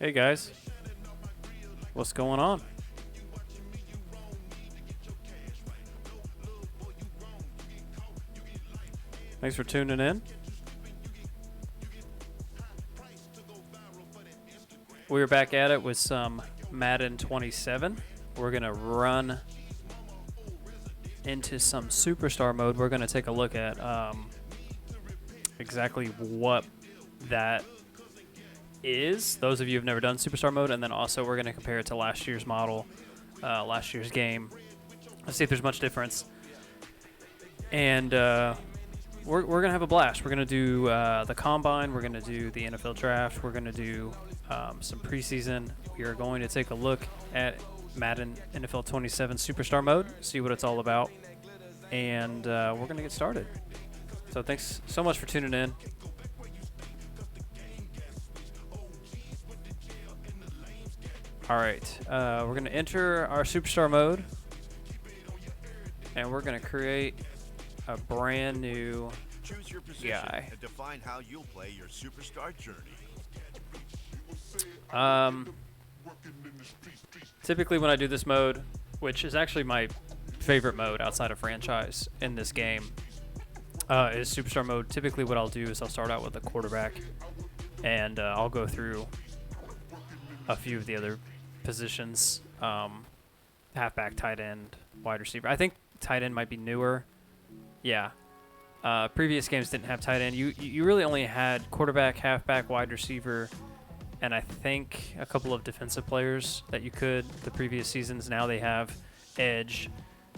Hey guys, what's going on? Thanks for tuning in. We're back at it with some Madden 27. We're going to run into some superstar mode. We're going to take a look at exactly what that is. Those of you who've never done superstar mode, and then also we're going to compare it to last year's model, last year's game. Let's see if there's much difference. And we're going to have a blast. We're going to do the Combine. We're going to do the NFL Draft. We're going to do some preseason. We are going to take a look at Madden NFL 27 Superstar Mode, see what it's all about, and we're going to get started. So thanks so much for tuning in. All right, we're going to enter our Superstar Mode, and we're going to create a brand new Choose your position guy. and define how you'll play your superstar journey. Typically when I do this mode, which is actually my favorite mode outside of franchise in this game, is Superstar Mode. Typically what I'll do is I'll start out with a quarterback, and I'll go through a few of the other positions, halfback, tight end, wide receiver. I think tight end might be newer. Yeah. Previous games didn't have tight end. You really only had quarterback, halfback, wide receiver, and I think a couple of defensive players that you could the previous seasons. Now they have edge,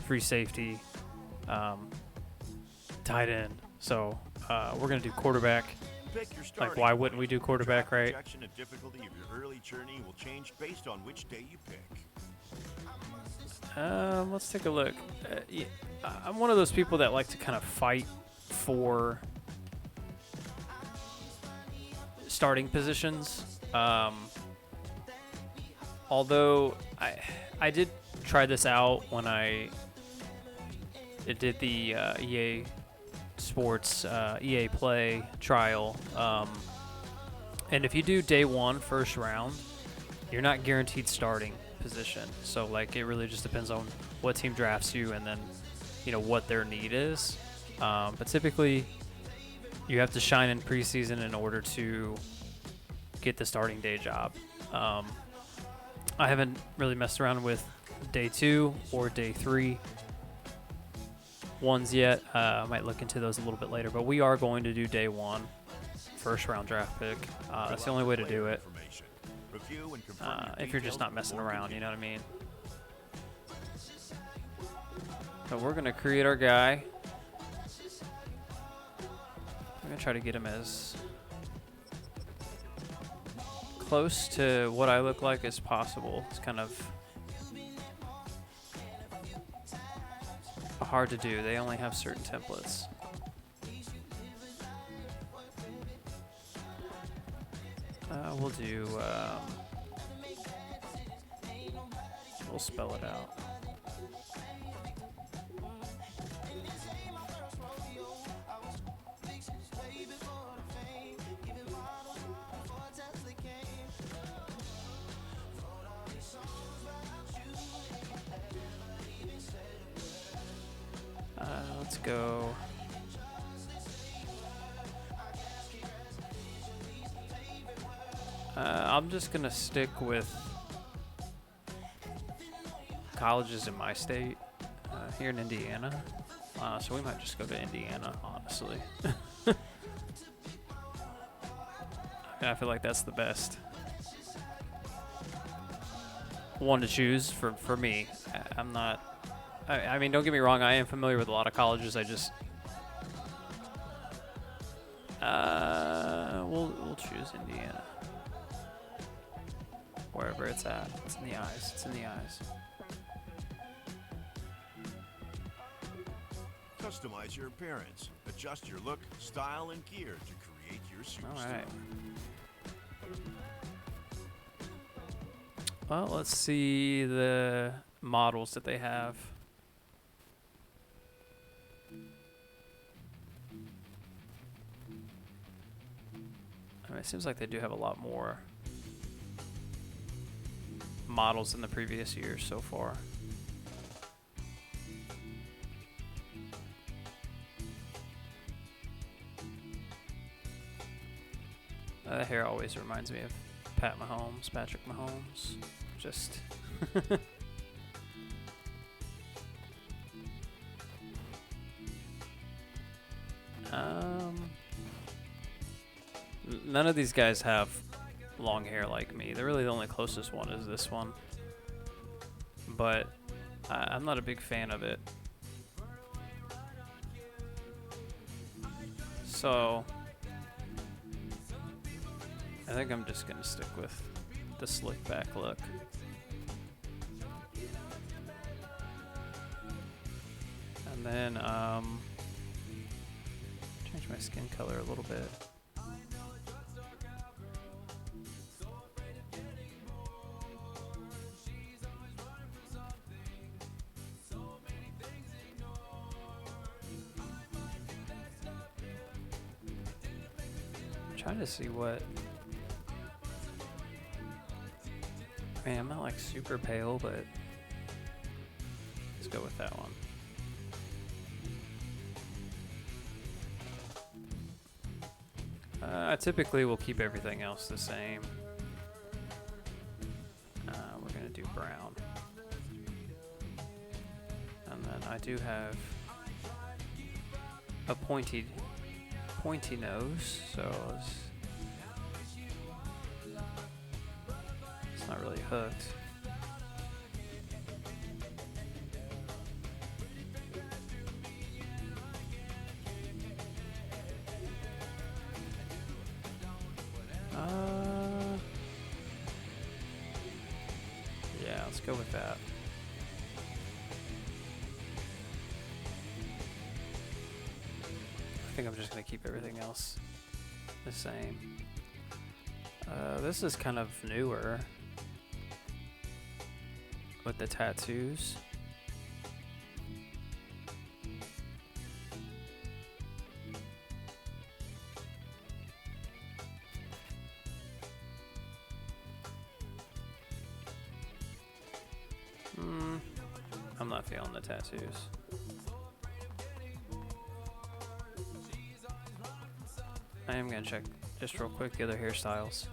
free safety, tight end. So we're going to do quarterback. Like, why wouldn't we do quarterback, right? Projection and difficulty of your early journey will change based on which day you pick. Let's take a look. I'm one of those people that like to kind of fight for starting positions. Although I did try this out when I did the EA Sports EA Play trial. And if you do day one, first round, you're not guaranteed starting position. So like it really just depends on what team drafts you and then what their need is. But typically you have to shine in preseason in order to get the starting day job. I haven't really messed around with day 2 or day 3 ones yet. I might look into those a little bit later, but we are going to do day 1, first round draft pick. That's the only way to do it. If you're just not messing around, you know what I mean? So we're going to create our guy. I'm going to try to get him as close to what I look like as possible. It's kind of hard to do. They only have certain templates. We'll do, we'll spell it out. Let's go. I'm just gonna stick with colleges in my state, here in Indiana. So we might just go to Indiana, honestly. I feel like that's the best one to choose for me. I'm not. I mean, don't get me wrong. I am familiar with a lot of colleges. I just we'll choose Indiana. Wherever it's at. It's in the eyes. It's in the eyes. Customize your appearance. Adjust your look, style, and gear to create your superstar. All right. Well, let's see the models that they have. I mean, it seems like they do have a lot more models in the previous years so far. That hair always reminds me of Patrick Mahomes. Just none of these guys have long hair like me. They're really the only closest one is this one. But I'm not a big fan of it. So I think I'm just gonna stick with the slick back look. And then change my skin color a little bit. Trying to see what. I mean, I'm not like super pale, but let's go with that one. I typically will keep everything else the same. We're gonna do brown, and then I do have a pointy nose, so it's not really hooked. Yeah, let's go with that. I think I'm just going to keep everything else the same. This is kind of newer with the tattoos. I'm not feeling the tattoos. I am going to check just real quick the other hairstyles.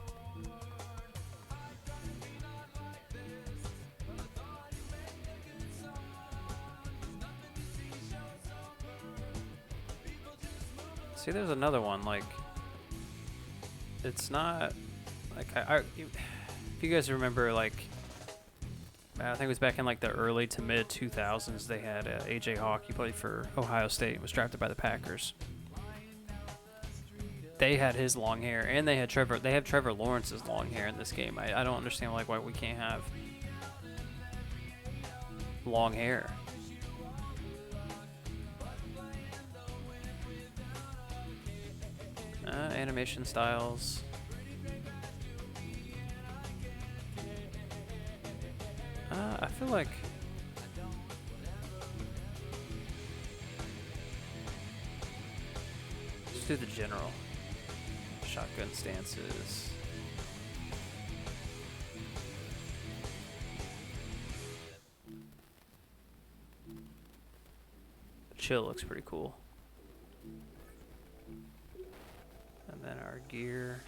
See, there's another one, like, it's not, like, if you guys remember, like, I think it was back in, like, the early to mid 2000s, they had A.J. Hawk. He played for Ohio State and was drafted by the Packers. They had his long hair, and they have Trevor Lawrence's long hair in this game. I don't understand, like, why we can't have long hair. Animation styles. I feel like let's do the general. Shotgun stances. Chill looks pretty cool. And then our gear.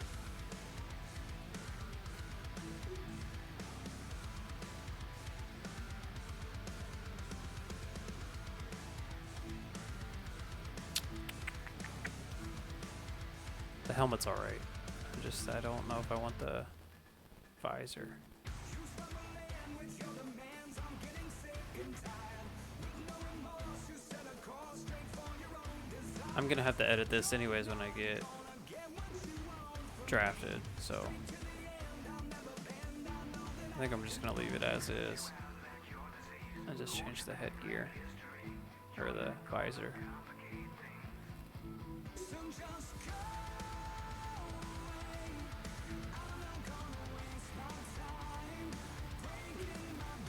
The helmet's alright. I don't know if I want the visor. I'm gonna have to edit this anyways when I get drafted, so I think I'm just gonna leave it as is. I just changed the headgear or the visor.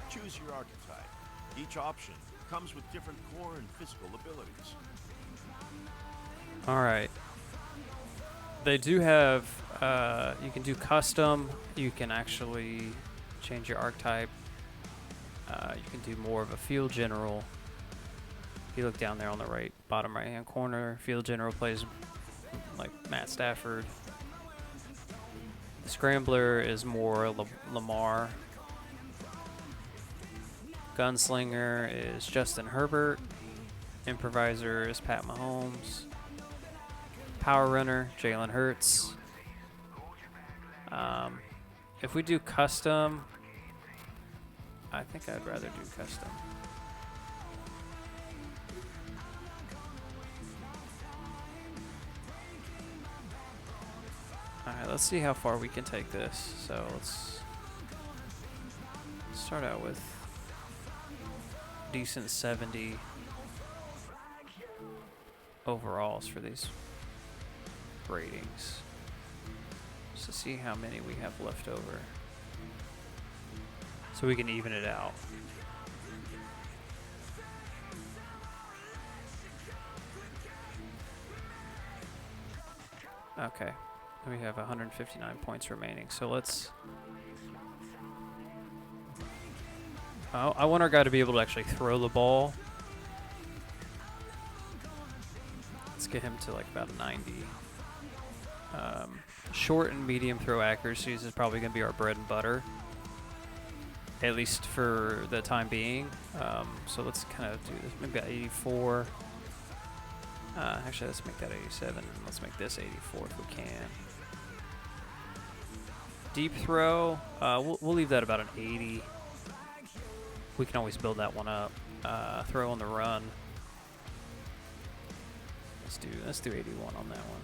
Choose your archetype. Each option comes with different core and physical abilities. Alright. They do have, you can do custom, you can actually change your archetype. You can do more of a field general. If you look down there on the right, bottom right-hand corner, field general plays like Matt Stafford. The scrambler is more Lamar. Gunslinger is Justin Herbert. Improviser is Pat Mahomes. Power runner, Jalen Hurts. If we do custom, I think I'd rather do custom. Alright, let's see how far we can take this. So let's start out with decent 70 overalls for these ratings. Just to see how many we have left over. So we can even it out. Okay. We have 159 points remaining. So let's... I want our guy to be able to actually throw the ball. Let's get him to like about a 90. Short and medium throw accuracies is probably going to be our bread and butter, at least for the time being. So let's kind of do this. Maybe about 84. Actually, let's make that 87. And let's make this 84 if we can. Deep throw, we'll leave that about an 80. We can always build that one up. Throw on the run. Let's do 81 on that one.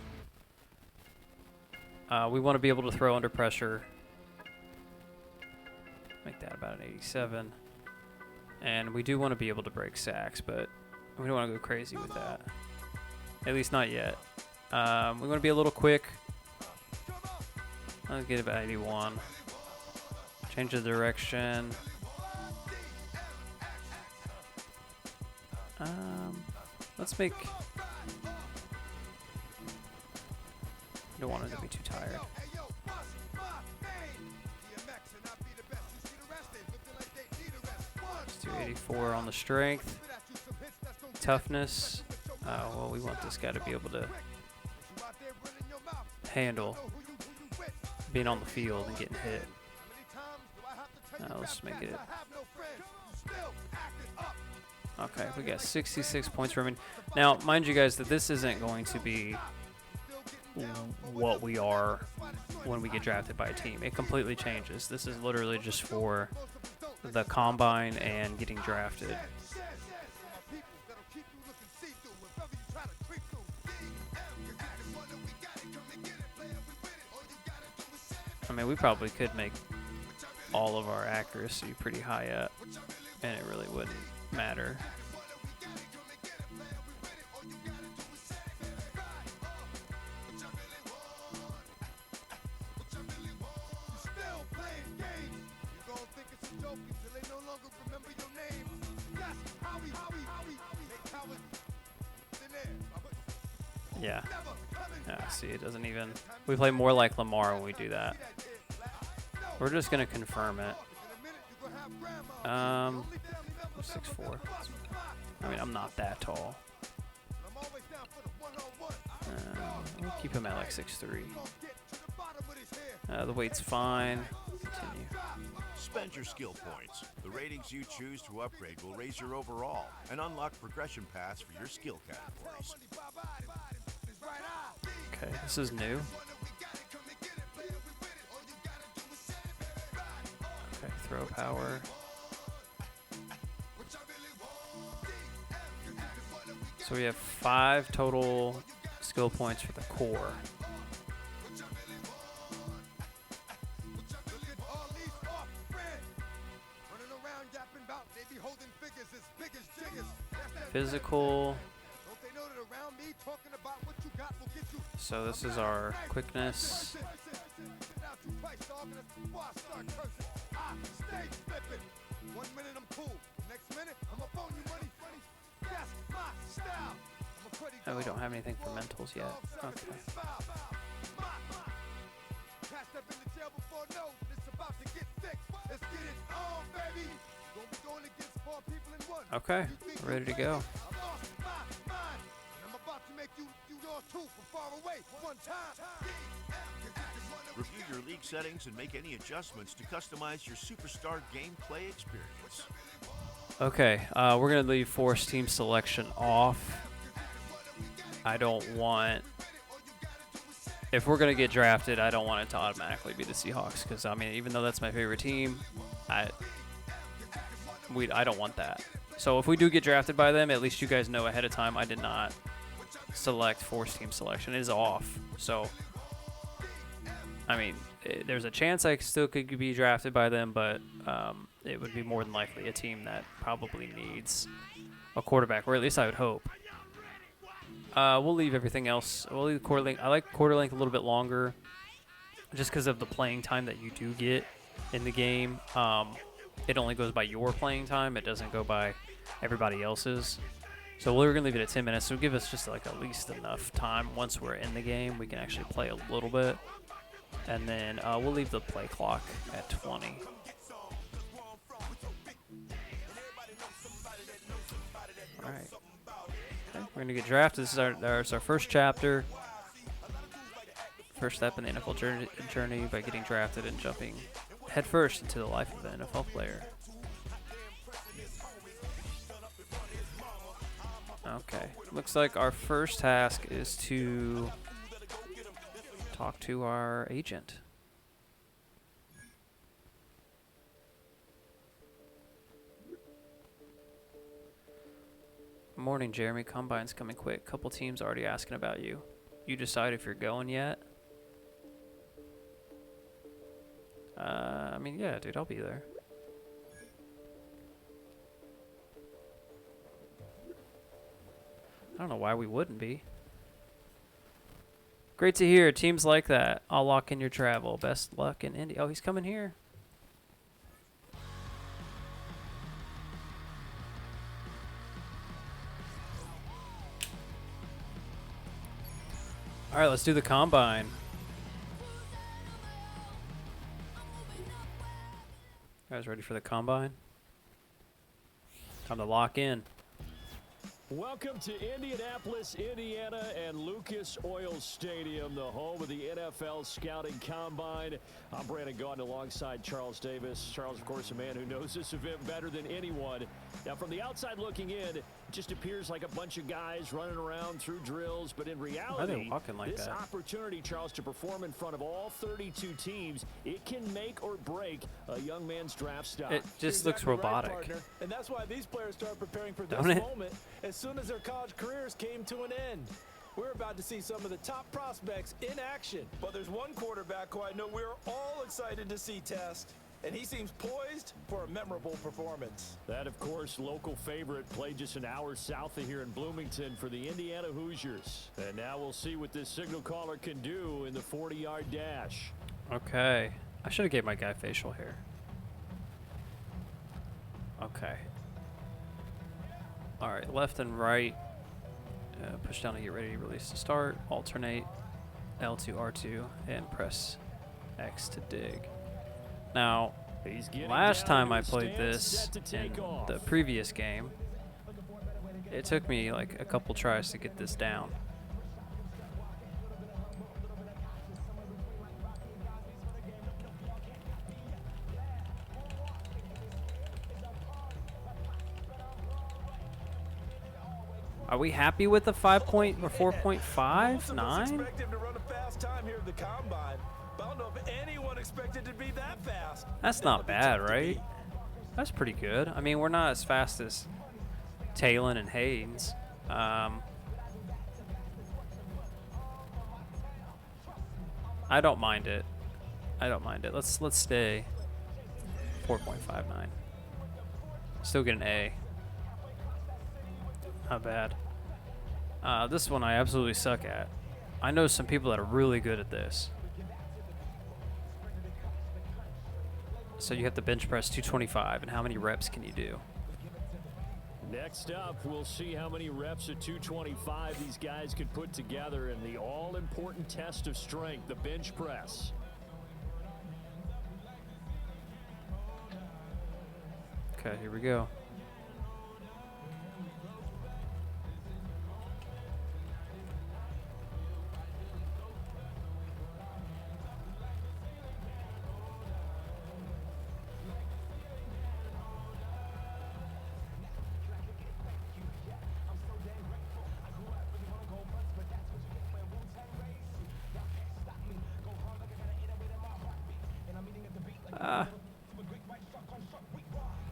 We want to be able to throw under pressure. Make that about an 87. And we do want to be able to break sacks, but we don't want to go crazy with that. At least not yet. We want to be a little quick. Let's get about 81. Change the direction. Let's make... Don't want it to be too tired. Let's do 84 on the strength. Toughness. Well, we want this guy to be able to handle being on the field and getting hit. Let's make it. Okay, we got 66 points remaining. Now, mind you guys that this isn't going to be what we are when we get drafted by a team. It completely changes. This is literally just for the combine and getting drafted. I mean, we probably could make all of our accuracy pretty high up, and it really wouldn't matter. Yeah. Yeah, see, it doesn't even... We play more like Lamar when we do that. We're just going to confirm it. 6'4". I mean, I'm not that tall. We'll keep him at like 6'3". The weight's fine. Continue. Spend your skill points. The ratings you choose to upgrade will raise your overall and unlock progression paths for your skill categories. Okay, this is new. Okay, throw power. So we have 5 total skill points for the core. Physical. So this is our quickness. Oh, we don't have anything for mentals yet. Okay. Okay, ready to go. Review your league settings and make any adjustments to customize your superstar gameplay experience. Okay, we're going to leave force team selection off. I don't want... If we're going to get drafted, I don't want it to automatically be the Seahawks. Because, I mean, even though that's my favorite team, I don't want that. So if we do get drafted by them, at least you guys know ahead of time I did not select force team selection. It is off. So, I mean, there's a chance I still could be drafted by them, but it would be more than likely a team that probably needs a quarterback, or at least I would hope. We'll leave everything else. We'll leave quarter length. I like quarter length a little bit longer just because of the playing time that you do get in the game. It only goes by your playing time. It doesn't go by everybody else's. So we're going to leave it at 10 minutes. So give us just like at least enough time once we're in the game. We can actually play a little bit. And then we'll leave the play clock at 20. All right. Okay, we're going to get drafted. This is our first chapter. First step in the NFL journey by getting drafted and jumping headfirst into the life of an NFL player. Okay. Looks like our first task is to talk to our agent. Morning, Jeremy. Combine's coming quick. Couple teams already asking about you. You decide if you're going yet? I mean, yeah, dude, I'll be there. I don't know why we wouldn't be. Great to hear. Teams like that. I'll lock in your travel. Best luck in Indy. Oh, he's coming here. All right, let's do the combine. You guys ready for the combine? Time to lock in. Welcome to Indianapolis, Indiana, and Lucas Oil Stadium, the home of the NFL Scouting Combine. I'm Brandon Gaudin alongside Charles Davis. Charles, of course, a man who knows this event better than anyone. Now, from the outside looking in, it just appears like a bunch of guys running around through drills, but in reality, this opportunity, Charles, to perform in front of all 32 teams, it can make or break a young man's draft stock. It just looks robotic. Right, and that's why these players start preparing for this moment as soon as their college careers came to an end. We're about to see some of the top prospects in action. But there's one quarterback who I know we're all excited to see test, and he seems poised for a memorable performance. That, of course, local favorite, played just an hour south of here in Bloomington for the Indiana Hoosiers. And now we'll see what this signal caller can do in the 40-yard dash. Okay. I should have gave my guy facial hair. Okay. All right, left and right. Push down to get ready to release to start. Alternate L2, R2, and press X to dig. Now, last time I played this in the previous game, it took me like a couple tries to get this down. Are we happy with the 5 point or 4.5? 9? Expect him to run a fast time here at the combine. But I don't know if anyone expected to be that fast. That's not bad, right? That's pretty good. I mean, we're not as fast as Talon and Haynes. I don't mind it. I don't mind it. Let's stay 4.59. Still get an A. Not bad. This one I absolutely suck at. I know some people that are really good at this. So you have to bench press 225, and how many reps can you do? Next up, we'll see how many reps at 225 these guys could put together in the all-important test of strength, the bench press. Okay, here we go.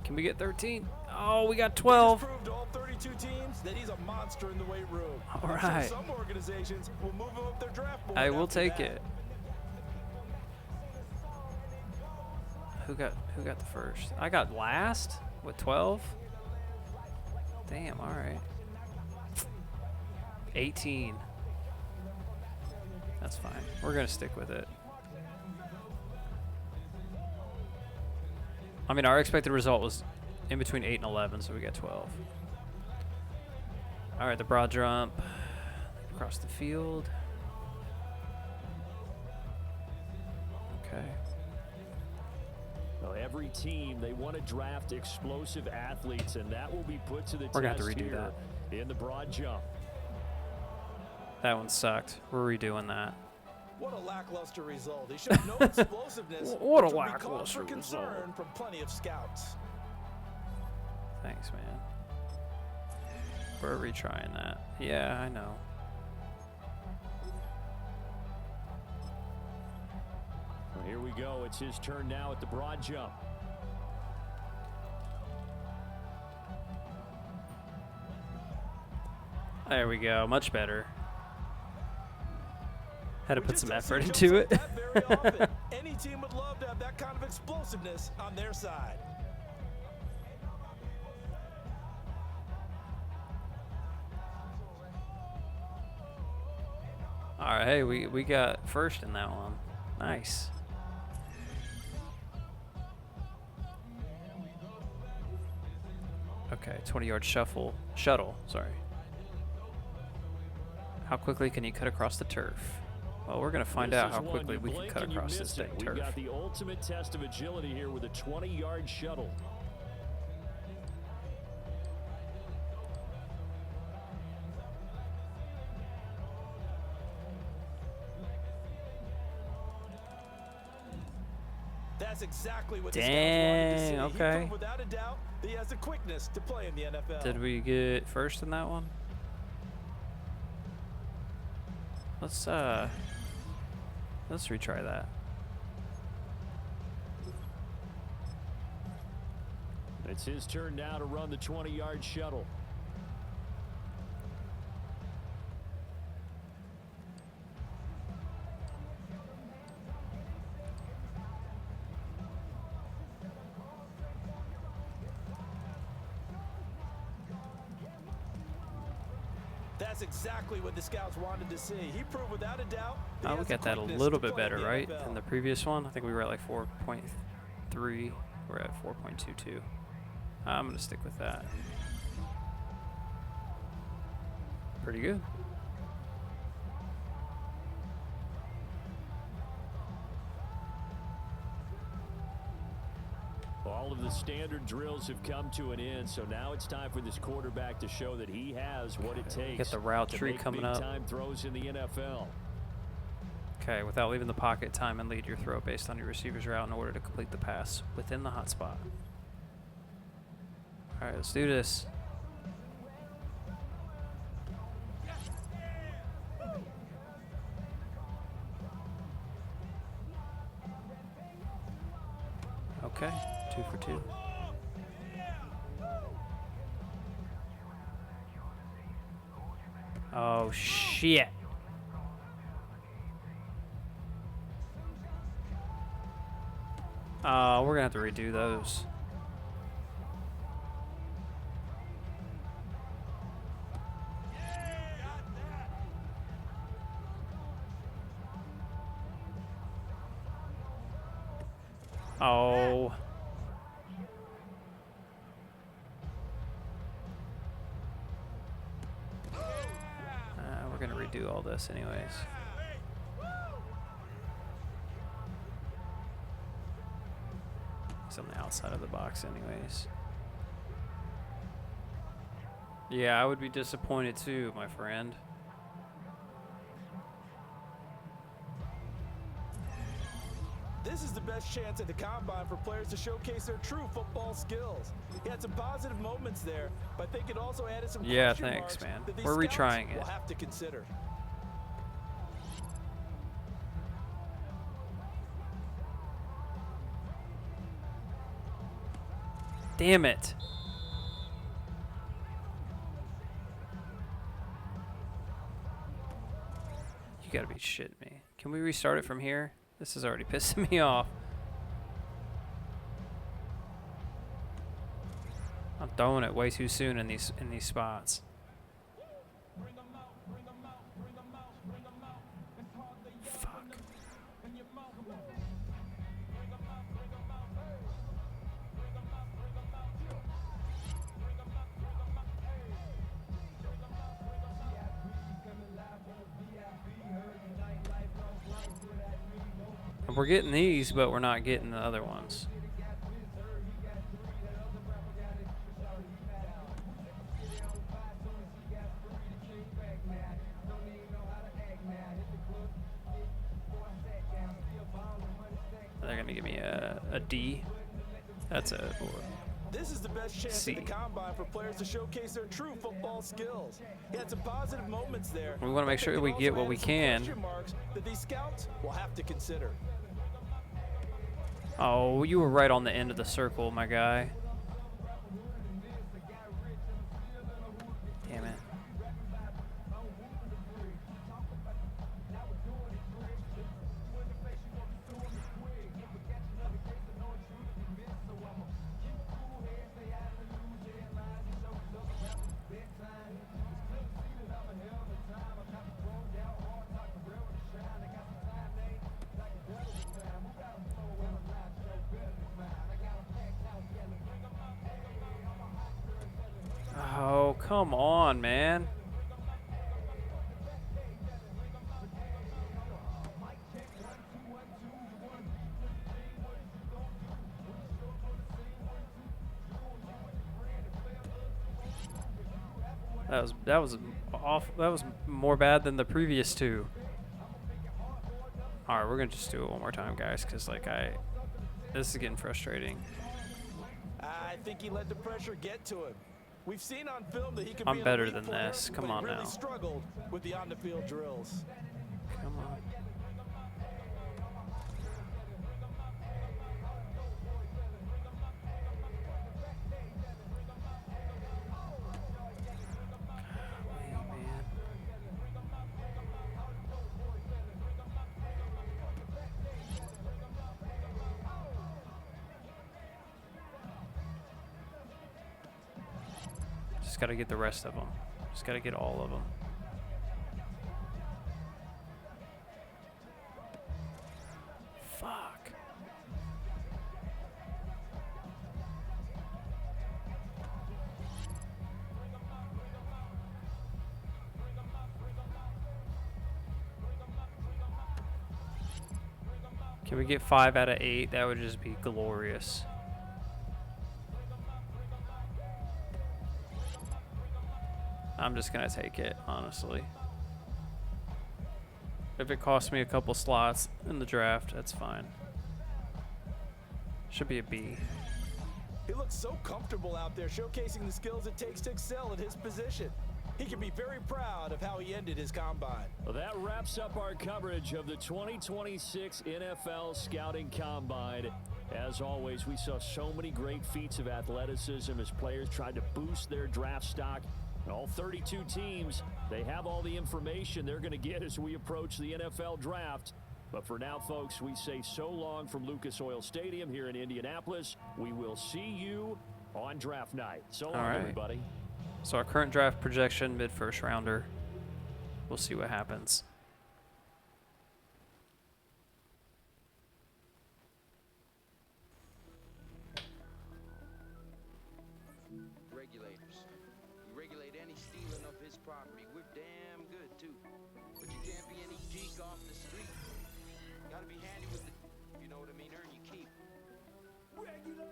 Can we get 13? Oh, we got 12. Proved to all 32 teams that he's a monster in the weight room. All I'm sure right. some organizations will move him up their draft board. I will after take that. it. Who got the first? I got last with 12. Damn, all right. 18. That's fine. We're going to stick with it. I mean, our expected result was in between 8 and 11, so we got 12. All right, the broad jump across the field. Okay. Well, every team, they want to draft explosive athletes, and that will be put to the We're gonna have test to redo here in the broad jump. That one sucked. We're redoing that. What a lackluster result. He showed no explosiveness. What a which would be cause lackluster for concern result. from plenty of scouts. Thanks, man. We're retrying that. Yeah, I know. Well, here we go. It's his turn now at the broad jump. There we go. Much better. Had to We put just some don't see effort jumps into like it. that very often. Any team would love to have that kind of explosiveness on their side. All right, hey, we got first in that one. Nice. Okay, 20-yard shuttle, sorry. How quickly can you cut across the turf? Well, we're going to find This out is how one quickly you we can blink cut and you across this miss dang it. turf. We've got the ultimate test of agility here with a 20-yard shuttle. That's exactly what the scouts wanted to see. Dang, He okay. proved without a doubt that he has the quickness to play in the NFL. Did we get first in that one? Let's retry that. It's his turn now to run the 20-yard shuttle. That's exactly what the scouts wanted to see. He proved without a doubt that he Oh, we has the got that a quickness little to bit play in better, the right? NFL. Than the previous one. I think we were at like 4.3. We're at 4.22. I'm going to stick with that. Pretty good. All of the standard drills have come to an end, so now it's time for this quarterback to show that he has what it takes. Get the route to tree make coming up. big-time throws in the NFL. Okay, without leaving the pocket, time and lead your throw based on your receiver's route in order to complete the pass within the hot spot. All right, let's do this. Okay, 2 for 2. Oh, shit. We're going to have to redo those. Oh. We're going to redo all this anyways. It's on the outside of the box anyways. Yeah, I would be disappointed too, my friend. This is the best chance at the Combine for players to showcase their true football skills. He had some positive moments there, but I think it also added some Yeah, question thanks, marks man. that these We're scouts retrying it. will have to consider. Damn it. You gotta be shitting me. Can we restart it from here? This is already pissing me off. I'm throwing it way too soon in these spots. Fuck. We're getting these, but we're not getting the other ones. They're gonna give me a D. That's a This is the best chance C. at the Combine for players to showcase their true football skills. He had some positive moments there. We want to make sure we get what we can. That these scouts will have to consider. Oh, you were right on the end of the circle, my guy. Damn it. Oh, come on, man. That was off. That was more bad than the previous two. All right, we're gonna just do it one more time, guys, because like this is getting frustrating. I think he let the pressure get to him. We've seen on film that he can I'm be an better elite than player, this. Come but on he really now. struggled with the on-the-field drills. Come on. Man. Just got to get the rest of them. Just got to get all of them. Fuck. Can we get 5 out of 8? That would just be glorious. I'm just gonna take it, honestly. If it costs me a couple slots in the draft, that's fine. Should be a B. He looks so comfortable out there showcasing the skills it takes to excel at his position. He can be very proud of how he ended his combine. Well, that wraps up our coverage of the 2026 NFL Scouting Combine. As always, we saw so many great feats of athleticism as players tried to boost their draft stock. All 32 teams, they have all the information they're going to get as we approach the NFL Draft. But for now, folks, we say so long from Lucas Oil Stadium here in Indianapolis. We will see you on draft night. So long, everybody. So our current draft projection, mid-first rounder. We'll see what happens. Regulators. You regulate any stealing of his property. We're damn good, too. But you can't be any geek off the street. Gotta be handy with the, you know what I mean, earn your keep. Regulators!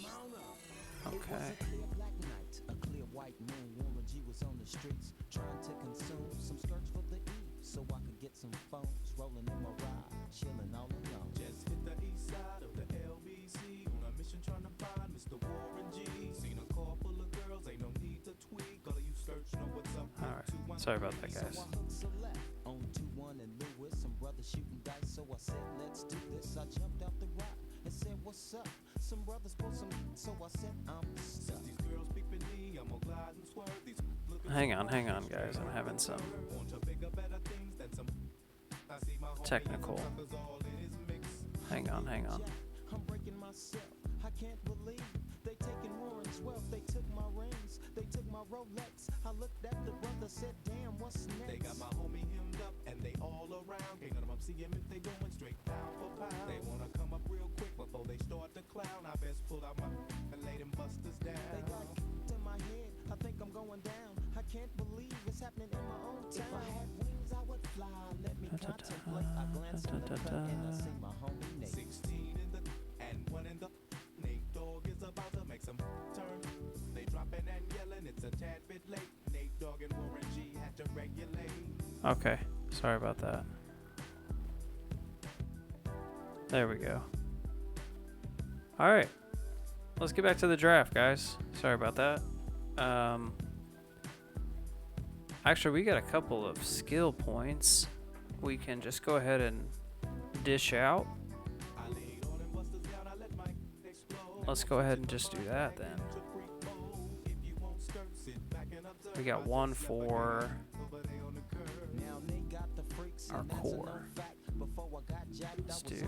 Mount up. Okay. white moon, Warren G was on the streets trying to consume some skirts for the eve, so I could get some phones rolling in my ride, chilling all alone. Just hit the east side of the LBC on a mission trying to find Mr. Warren G. Seen a car full of girls, ain't no need to tweak. All of you search know what's up. Alright, sorry about that, guys. So I hooked select on 2-1 and Lewis, some brothers shooting dice, so I said, let's do this. I jumped out the rock and said, what's up? Some brothers bought some, so I said, I'm stuck. These girls peeping me, I'm gonna glide and swerve. These Hang on, guys. I'm having some want to bigger, better things than some. I see my homie technical. and some suckers all in his mix. Hang on. I'm breaking myself. I can't believe they taking Warren's wealth. They took my rings. They took my Rolex. I looked at the brother, said, damn, what's next? They got my homie hemmed up and they all around. Can't none of them see him if they going straight pound for pound. They wanna come up real quick before they start to clown. I best pull out my and lay them busters down. They got in my head. I think I'm going down. I can't believe it's happening in my own town. If I had wings, I would fly. Let me contemplate. I glance on the cut and I see my homie Nate. 16 in the and 1 in the. Nate Dogg is about to make some turn. They dropping and yelling. It's a tad bit late. Nate Dogg and Warren G had to regulate. Okay, sorry about that. There we go. Alright, let's get back to the draft, guys. Sorry about that. Actually, we got a couple of skill points we can just go ahead and dish out. Let's go ahead and just do that then. We got one for our core. Let's do.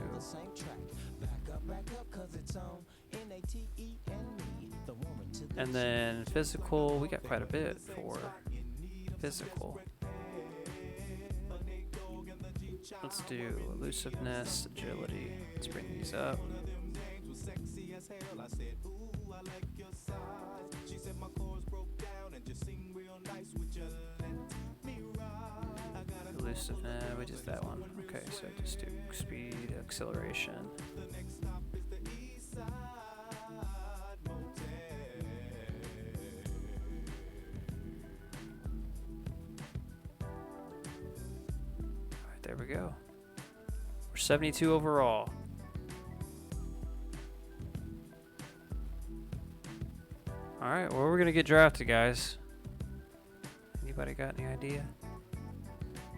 And then physical, we got quite a bit for physical. Let's do elusiveness, agility. Let's bring these up. Elusiveness, we did that one. Okay, so just do speed, acceleration. Alright, there we go. We're 72 overall. Alright, where we're gonna get drafted, guys. Anybody got any idea?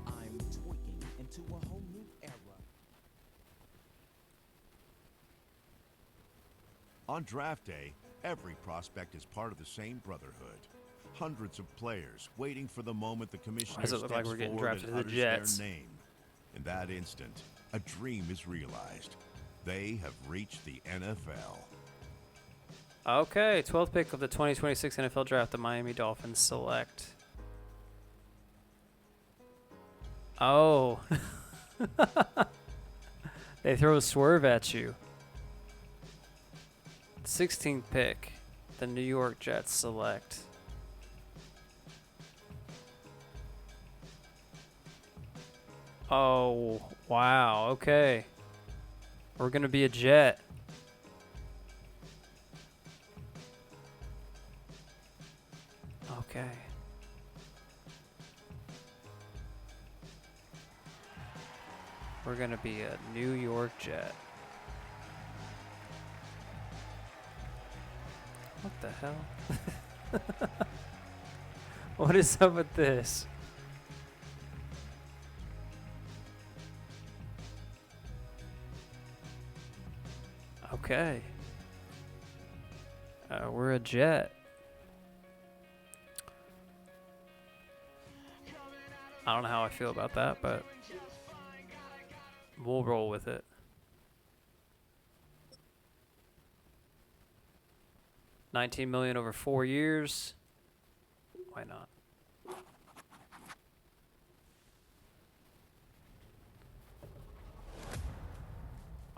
I'm tweaking into a whole new era. On draft day, every prospect is part of the same brotherhood. Hundreds of players waiting for the moment the commissioner Does it look like steps we're getting forward drafted and to the utters Jets? their name. In that instant, a dream is realized. They have reached the NFL. Okay, 12th pick of the 2026 NFL Draft, the Miami Dolphins select. Oh. They throw a swerve at you. 16th pick, the New York Jets select. Oh, wow, okay. We're going to be a Jet. Okay. We're going to be a New York Jet. What the hell? What is up with this? Okay. We're a Jet. I don't know how I feel about that, but we'll roll with it. $19 million over 4 years. Why not?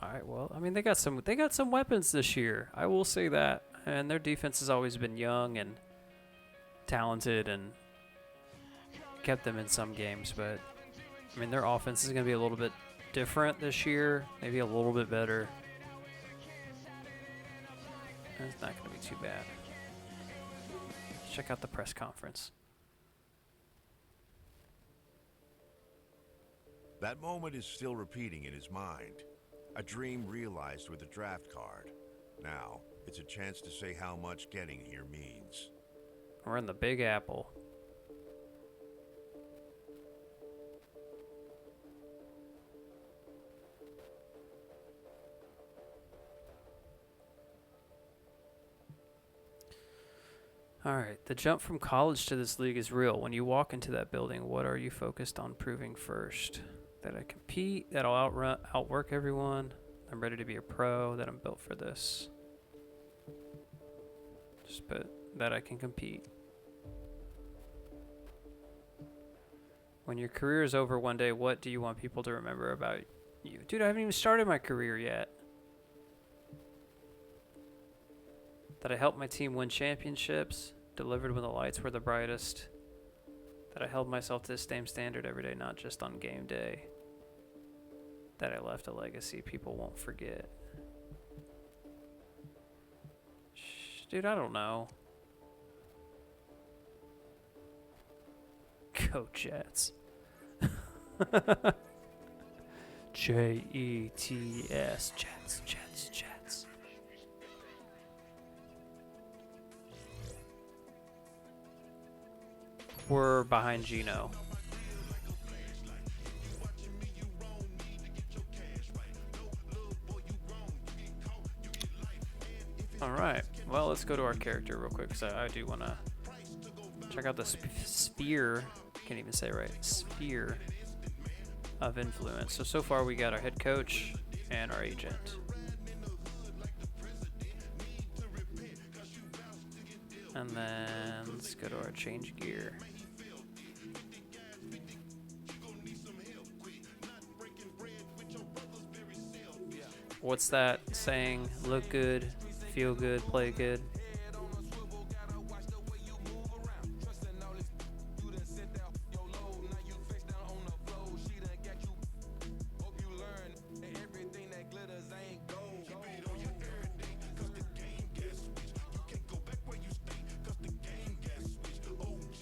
All right. Well, I mean, they got some weapons this year. I will say that, and their defense has always been young and talented, and kept them in some games. But I mean, their offense is going to be a little bit different this year. Maybe a little bit better. It's not going to be too bad. Let's check out the press conference. That moment is still repeating in his mind. A dream realized with a draft card. Now, it's a chance to say how much getting here means. We're in the Big Apple. All right, the jump from college to this league is real. When you walk into that building, what are you focused on proving first? That I compete, that I'll outwork everyone, I'm ready to be a pro, that I'm built for this. Just put that I can compete. When your career is over one day, what do you want people to remember about you? Dude, I haven't even started my career yet. That I helped my team win championships, delivered when the lights were the brightest. That I held myself to the same standard every day, not just on game day. That I left a legacy people won't forget. Dude, I don't know. Go Jets. Jets, Jets, Jets, Jets. We're behind Gino. All right. Well, let's go to our character real quick because I do want to check out the sphere. Can't even say it right. Sphere of influence. So far we got our head coach and our agent. And then let's go to our change gear. What's that saying? Look good, feel good, play good.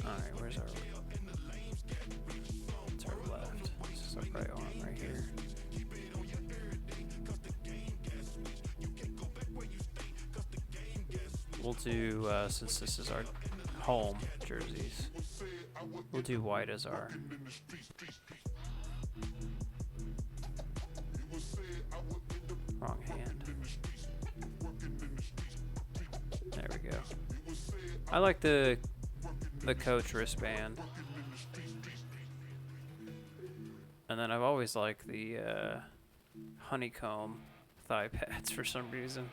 Alright, where's our... It's our left. This is our right arm right here. We'll do, since this is our home jerseys, we'll do white as our... Wrong hand. There we go. I like the coach wristband. And then I've always liked the honeycomb thigh pads for some reason.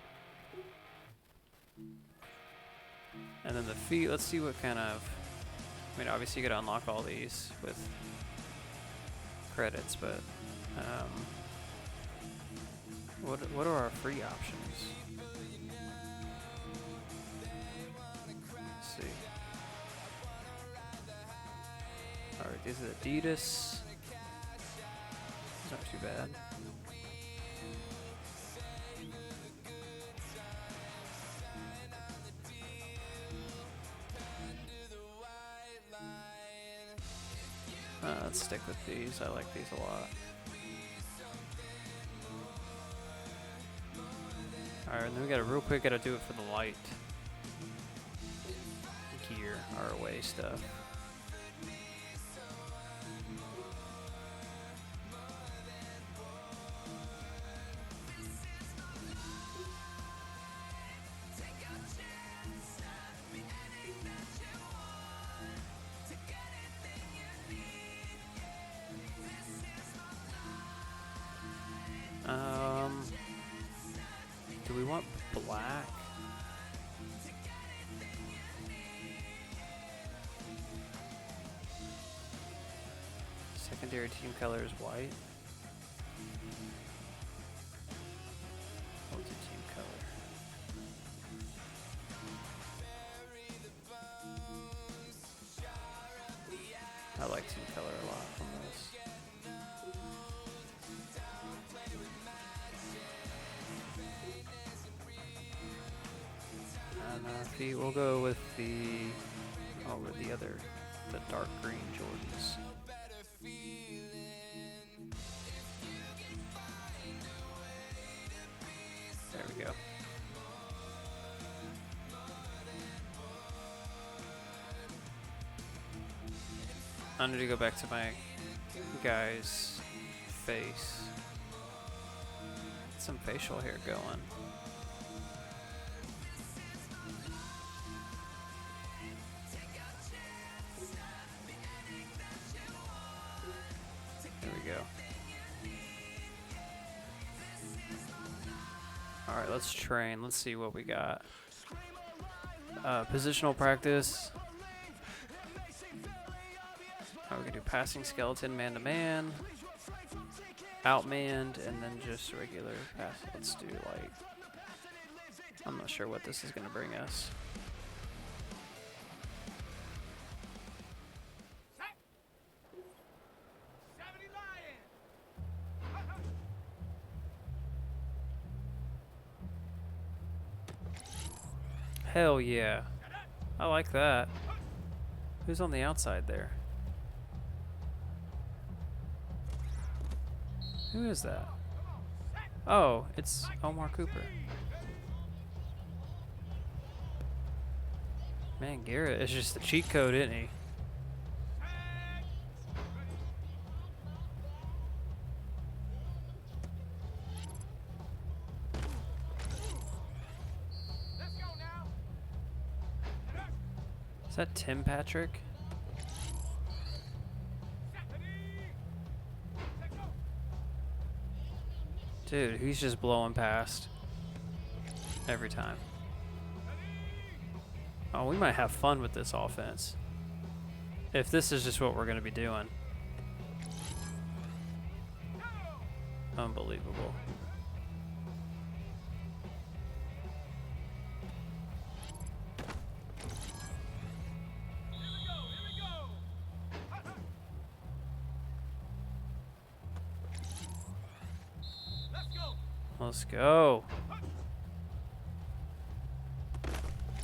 And then the feet, let's see what kind of... I mean, obviously you gotta unlock all these with credits, but... What are our free options? Let's see. Alright, these are Adidas. It's not too bad. Let's stick with these. I like these a lot. Alright, and then we gotta real quick gotta do it for the light gear, our away stuff. Do we want black? Secondary team color is white. What's the team color? I like team color a lot from this. And feet, we'll go with the over the dark green Jordans. There we go. I need to go back to my guy's face. Get some facial hair going. There we go. All right, let's train. Let's see what we got. Positional practice. We can do passing skeleton, man-to-man, outmanned, and then just regular pass. Let's do like, I'm not sure what this is going to bring us. Hell yeah. I like that. Who's on the outside there? Who is that? Oh, it's Omar Cooper. Man, Garrett is just a cheat code, isn't he? Is that Tim Patrick? Dude, he's just blowing past every time. Oh, we might have fun with this offense. If this is just what we're going to be doing. Unbelievable. Let's go.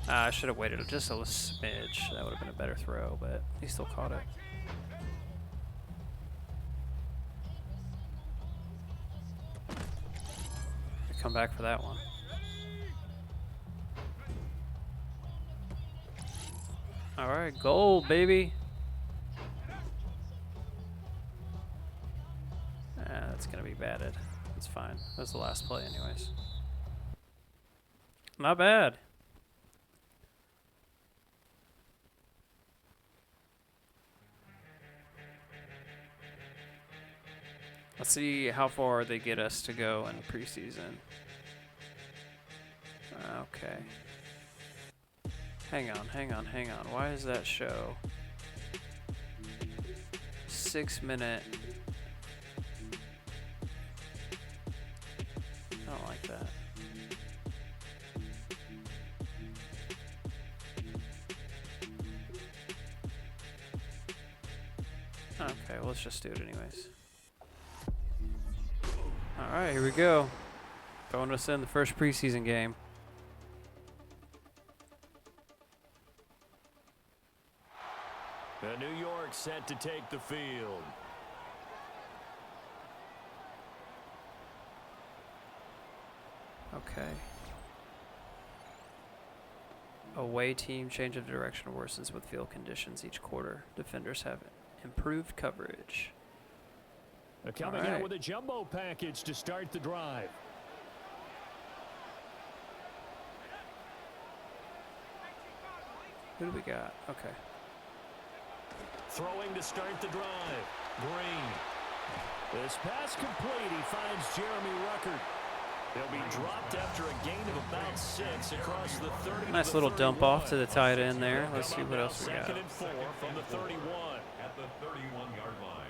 I should have waited just a smidge. That would have been a better throw, but he still caught it. Come back for that one. All right, goal, baby. That's gonna be batted. It's fine. That was the last play anyways. Not bad. Let's see how far they get us to go in preseason. Okay. Hang on. Why does that show 6 minute? I don't like that. Okay, well, let's just do it anyways. Alright, here we go. Throwing us in the first preseason game. The New York set to take the field. Okay. Away team change of direction worsens with field conditions each quarter. Defenders have improved coverage. They're coming out with a jumbo package to start the drive. Who do we got? Okay. Throwing to start the drive. Green. This pass complete. He finds Jeremy Ruckert. They'll be dropped after a gain of about 6 across the 30. Nice little dump off to the tight end there. Let's see what else we got. 2nd and 4 from the 31. At the 31-yard line.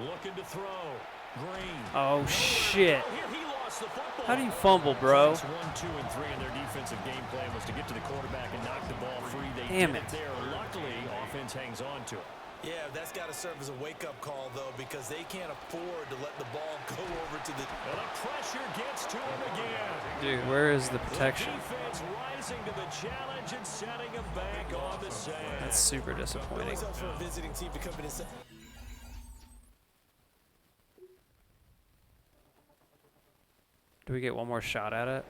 Looking to throw. Green. Oh, shit. Here he lost the football. How do you fumble, bro? 1, 2, and 3 in their defensive game plan was to get to the quarterback and knock the ball free. They Damn did it. there. Luckily, offense hangs on to it. Yeah, that's got to serve as a wake-up call, though, because they can't afford to let the ball go over to the... And the pressure gets to him again. Dude, where is the protection? The defense rising to the challenge and setting him back on the sand. That's super disappointing. Always helps for a visiting team to come in and say... Do we get one more shot at it?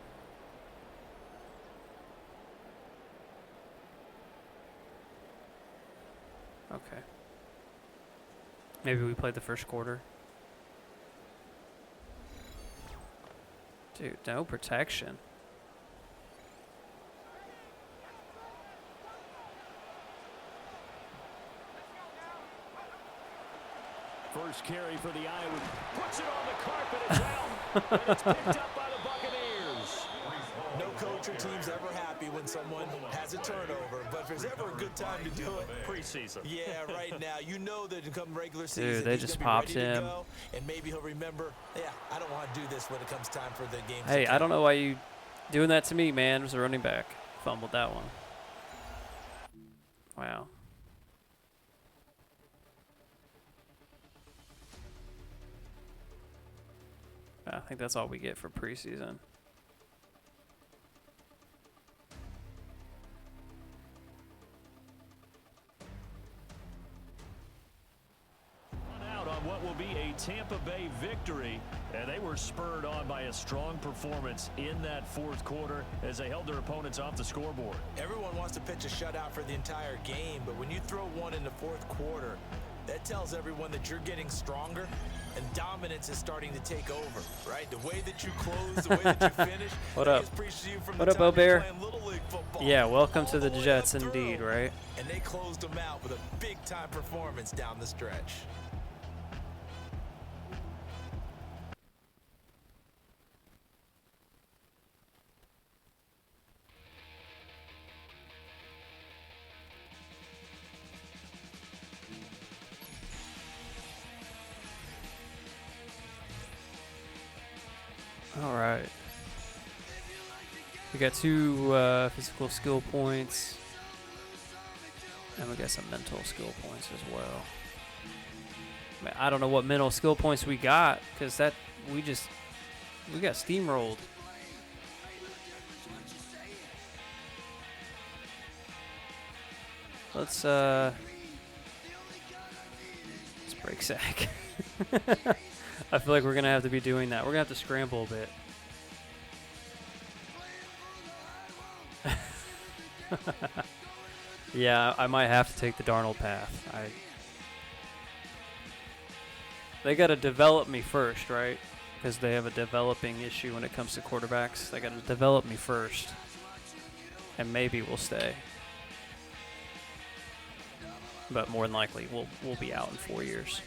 Okay. Maybe we played the first quarter. Dude, no protection. First carry for the Iowa. Puts it on the carpet. It's out. And it's picked up by the Buccaneers. No coach or team's ever happy when someone has a turnover, but if there's ever a good time to do it, Preseason. yeah, right now. You know that come regular season, Dude, they he's just gonna be popped ready to him. go, and maybe he'll remember, yeah, I don't want to do this when it comes time for the game. Hey, I don't know why you doing that to me, man. It was a running back. Fumbled that one. Wow. I think that's all we get for preseason. Out on what will be a Tampa Bay victory, and they were spurred on by a strong performance in that fourth quarter as they held their opponents off the scoreboard. Everyone wants to pitch a shutout for the entire game, but when you throw one in the fourth quarter, that tells everyone that you're getting stronger and dominance is starting to take over, right? The way that you close, the way that you finish. What up? What up, Bo Bear? Yeah, welcome to the Jets indeed, right? And they closed them out with a big-time performance down the stretch. All right. We got 2 physical skill points. And we got some mental skill points as well. Man, I don't know what mental skill points we got, because we got steamrolled. Let's break sack. I feel like we're gonna have to be doing that. We're gonna have to scramble a bit. Yeah, I might have to take the Darnold path. They gotta develop me first, right? Because they have a developing issue when it comes to quarterbacks. They gotta develop me first, and maybe we'll stay. But more than likely, we'll be out in 4 years.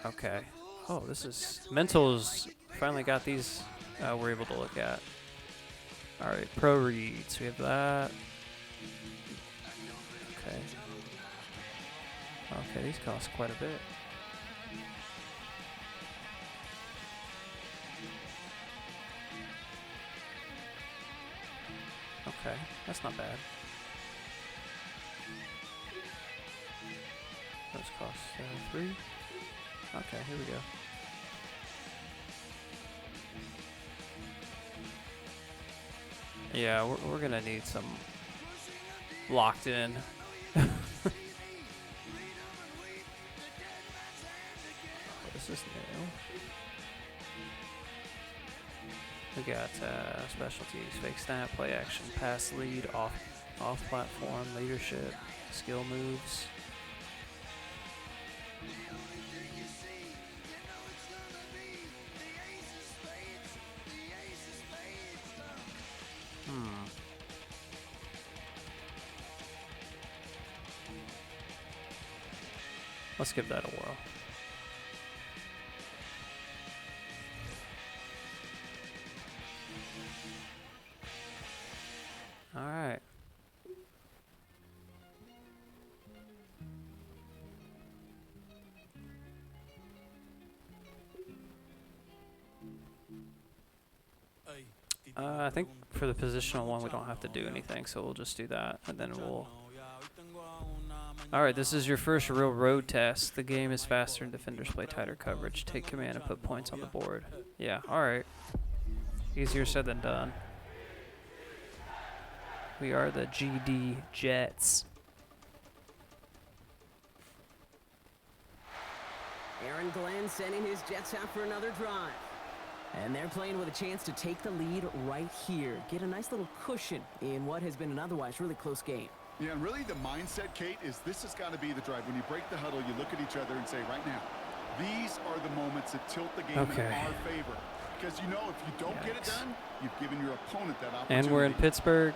Okay. Oh, this is mentals. Finally got these. We're able to look at. All right, pro reads. We have that. Okay. Okay, these cost quite a bit. Okay, that's not bad. Those cost 3. Okay, here we go. Yeah, we're gonna need some locked in. This is new. We got specialties, fake snap, play action, pass lead, off platform, leadership, skill moves. Let's give that a whirl. All right. I think for the positional one, we don't have to do anything, so we'll just do that, and then we'll... Alright, this is your first real road test. The game is faster and defenders play tighter coverage. Take command and put points on the board. Yeah, alright. Easier said than done. We are the GD Jets. Aaron Glenn sending his Jets out for another drive. And they're playing with a chance to take the lead right here. Get a nice little cushion in what has been an otherwise really close game. Yeah, and really the mindset, Kate, is this has got to be the drive. When you break the huddle, you look at each other and say, right now, these are the moments that tilt the game in our favor. Because you know if you don't get it done, you've given your opponent that opportunity. And we're in Pittsburgh.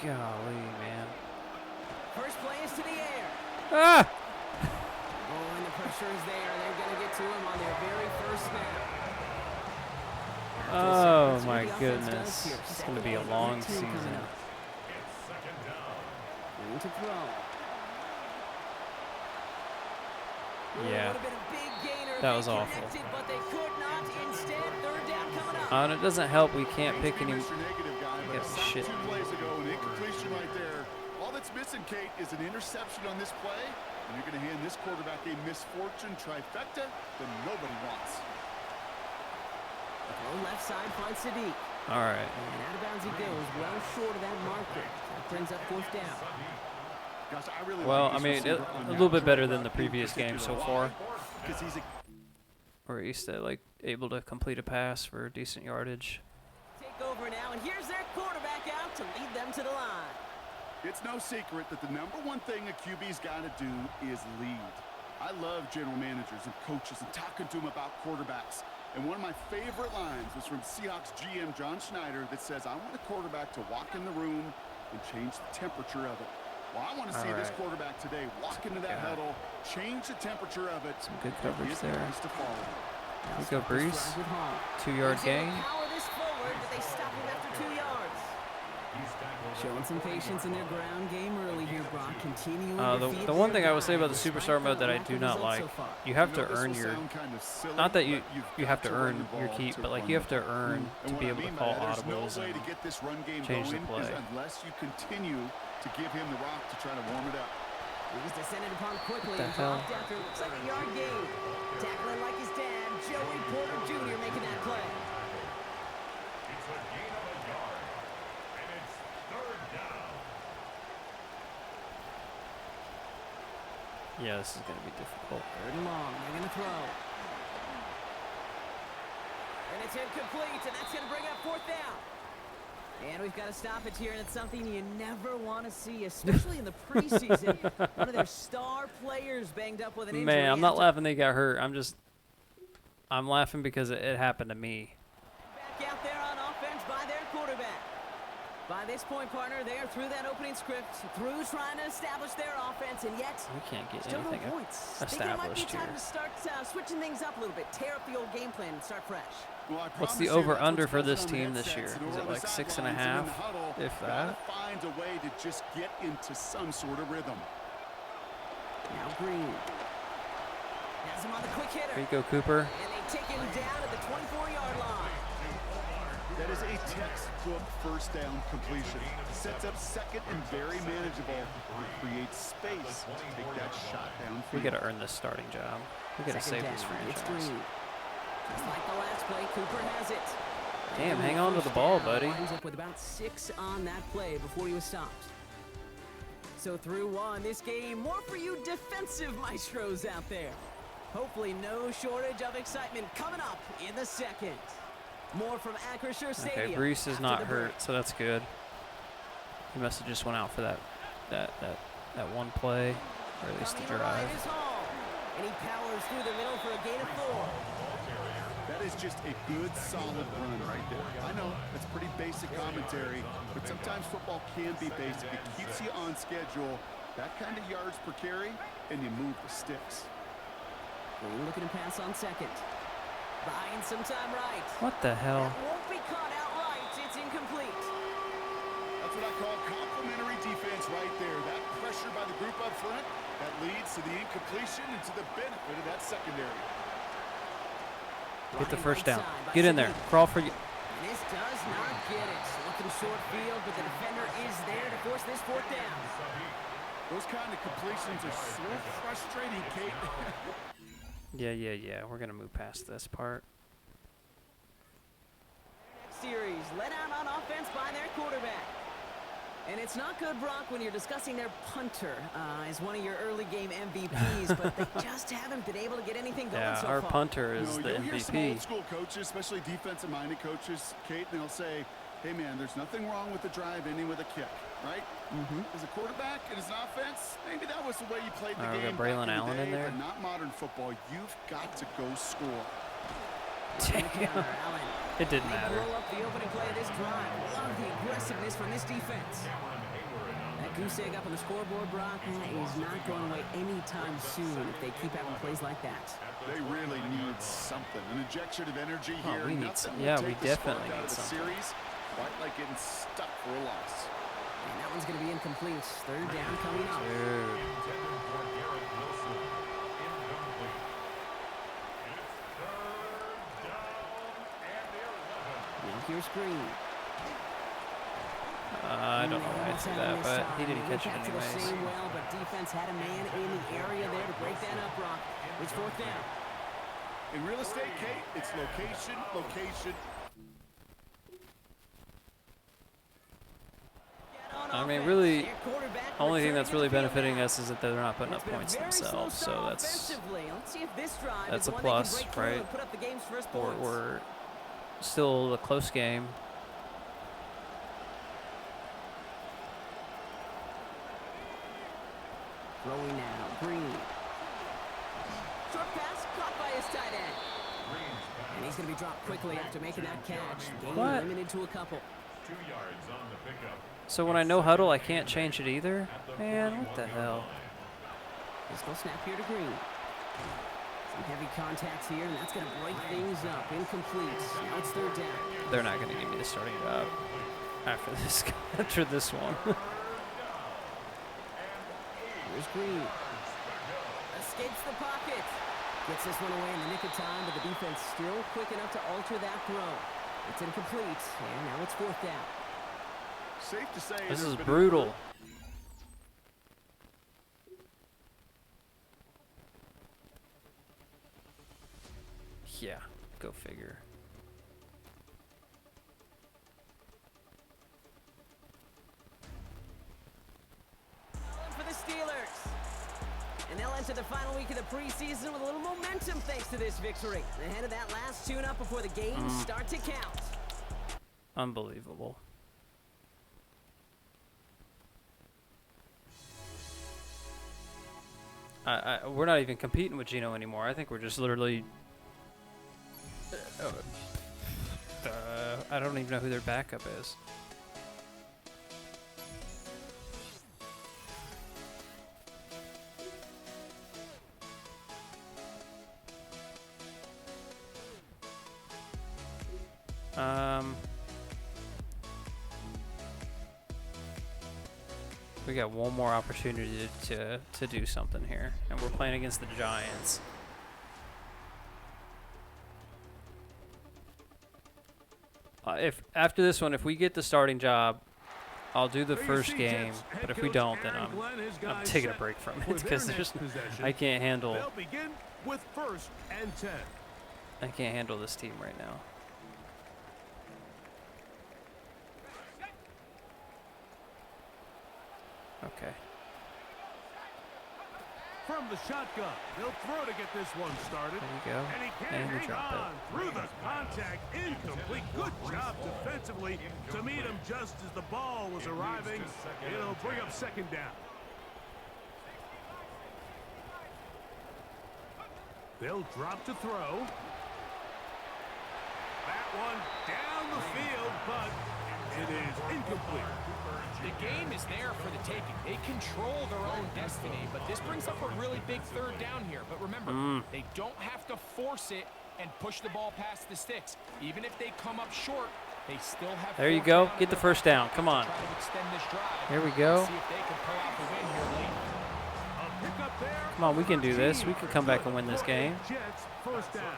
Golly, man. First play is to the air. Ah! Oh, and the pressure is there. They're going to get to him on their very first snap. Oh my goodness. It's going to be a long season. Going to throw. Yeah. That was awful. But they could not. Instead, third down coming up. And it doesn't help. We can't pick any shit. 2 plays ago, an incompletion right there. All that's missing, Kate, is an interception on this play. And you're going to hand this quarterback a misfortune trifecta that nobody wants. Throw left side finds Sadiq. All right. And out of bounds he goes, well short of that marker. That brings up fourth down. Gosh, I really well, I mean, a little bit better than the previous game so far. We're at least able to complete a pass for decent yardage. Take over now, and here's their quarterback out to lead them to the line. It's no secret that the #1 thing a QB's got to do is lead. I love general managers and coaches and talking to them about quarterbacks. And one of my favorite lines was from Seahawks GM John Schneider that says, I want a quarterback to walk in the room and change the temperature of it. Well, I want to see this quarterback today walk into that huddle, change the temperature of it. Some good coverage there. To follow. Here we go, Brees. 2-yard gain. Power this forward, but they stop him after 2 yards. Showing some patience in their ground game early here, Brock. Continuing the one thing I would say about the Superstar mode that I do not like, you have to earn your, not that you have to earn your keep, but like you have to earn to be able to call audibles and change the play. Unless you continue to give him the rock to try to warm it up. He was descended upon quickly and dropped after looks like a yard gain. Tackling like his dad, Joey Porter Jr. making that play. It's a gain of a yard, and it's third down. Yeah, this is going to be difficult. Third and long, they're going to throw. And it's incomplete, and that's going to bring up fourth down. And we've got to stop it here, and it's something you never want to see, especially in the preseason. One of their star players banged up with an injury. Man, I'm not laughing they got hurt. I'm laughing because it happened to me. Back out there on offense by their quarterback. By this point, partner, they are through that opening script, through trying to establish their offense, and yet we can't get still anything no points. established think it might be here. time to start switching things up a little bit, tear up the old game plan and start fresh. Well, what's the over/under for this team this year? Is it like 6.5, if that? Find a way to just get into some sort of rhythm. Now Green has him on the quick hitter. There you go, Cooper. And they take him down at the 24-yard line. That is a textbook first down completion. Sets up second and very manageable. It creates space to take that shot down. We got to earn this starting job. We got to save this franchise. Just like the last play, Cooper has it. Damn, hang on to the ball, buddy. Ends up with about 6 on that play before he was stopped. So through one, this game, more for you defensive maestros out there. Hopefully no shortage of excitement coming up in the second. More from Acrisure Stadium. Okay, Brees is not hurt, so that's good. He must have just went out for that one play, or at least the drive. And he powers through the middle for a gain of 4. That is just a good, solid run right there. I know that's pretty basic commentary, but sometimes football can be basic. It keeps you on schedule, that kind of yards per carry, and you move the sticks. We're looking to pass on second. Buying some time right. What the hell? That won't be caught outright. It's incomplete. That's what I call complimentary defense right there. That pressure by the group up front, that leads to the incompletion and to the benefit of that secondary. Get the Running first right down. side by Get in there. Sabine. Crawl for you. And this does not get it. Looking short field, but the defender is there to force this fourth down. Those kind of completions are so frustrating, Kate. Yeah. We're going to move past this part. Next series, let out on offense by their quarterback. And it's not good, Brock, when you're discussing their punter as one of your early game MVPs, but they just haven't been able to get anything going Yeah, so our far. punter is You know, the you'll hear some MVP. old school coaches, especially defensive-minded coaches, Kate, and they'll say, hey, man, there's nothing wrong with the drive ending with a kick, right? As a quarterback and as an offense, maybe that was the way you played the We game got Braylon back in Allen the day, in there. but not modern football. You've got to go score. Damn. It didn't They matter. blow up the opening play of this drive. Love the aggressiveness from this defense. That goose egg up on the scoreboard, Brock, is not going away anytime soon if they keep having plays like that. They really need something. An injection of energy Oh, here. we need Nothing some- will yeah, take we the spark definitely out need of the something. series, quite like getting stuck for a loss. And that one's going to be incomplete. Third down coming up. Dude. Now here's Green. I don't know why I threw that, but he didn't catch it anyways. Same well, but defense had a man in the area there to break that up, Brock. It's fourth down. In real estate, Kate, it's location, location. I mean, really, the only thing that's really benefiting us is that they're not putting up points themselves, so that's a plus, right? We're still a close game. Throwing now, Green. Short pass caught by his tight end. And he's going to be dropped quickly after making that catch. Game What? limited to a couple. 2 yards on the pickup. So when I no huddle, I can't change it either? Man, what the hell? Pistol snap here to Green. Some heavy contacts here, and that's going to break things up. Incomplete. Now it's third down. They're not going to give me the starting job after this after this one. Here's Green. Escapes the pocket. Gets this one away in the nick of time, but the defense still quick enough to alter that throw. It's incomplete, and now it's fourth down. Safe to say This there's is been brutal. Yeah, go figure. For the Steelers. And they'll enter the final week of the preseason with a little momentum thanks to this victory. Ahead of that last tune-up before the games start to count. Unbelievable. We're not even competing with Gino anymore. I think we're just literally... I don't even know who their backup is. We got one more opportunity to do something here, and we're playing against the Giants. If after this one, if we get the starting job, I'll do the first game. But if we don't, then I'm taking a break from it because I can't handle. They'll begin with first and 10. I can't handle this team right now. Okay. From the shotgun, they'll throw to get this one started. There you go. And he can't And we hang drop on through the contact. Incomplete. Good job defensively to meet him just as the ball was arriving. It'll bring up second down. They'll drop to throw. That one down the field, but it is incomplete. The game is there for the taking. They control their own destiny, but this brings up a really big third down here. But remember, they don't have to force it and push the ball past the sticks. Even if they come up short, they still have. There you go. Get the first down. Come on. Try to extend this drive. Here we go. See if they can pull out the win here late. A pickup there. Come on, we can do this. We can come back and win this game. Jets first down.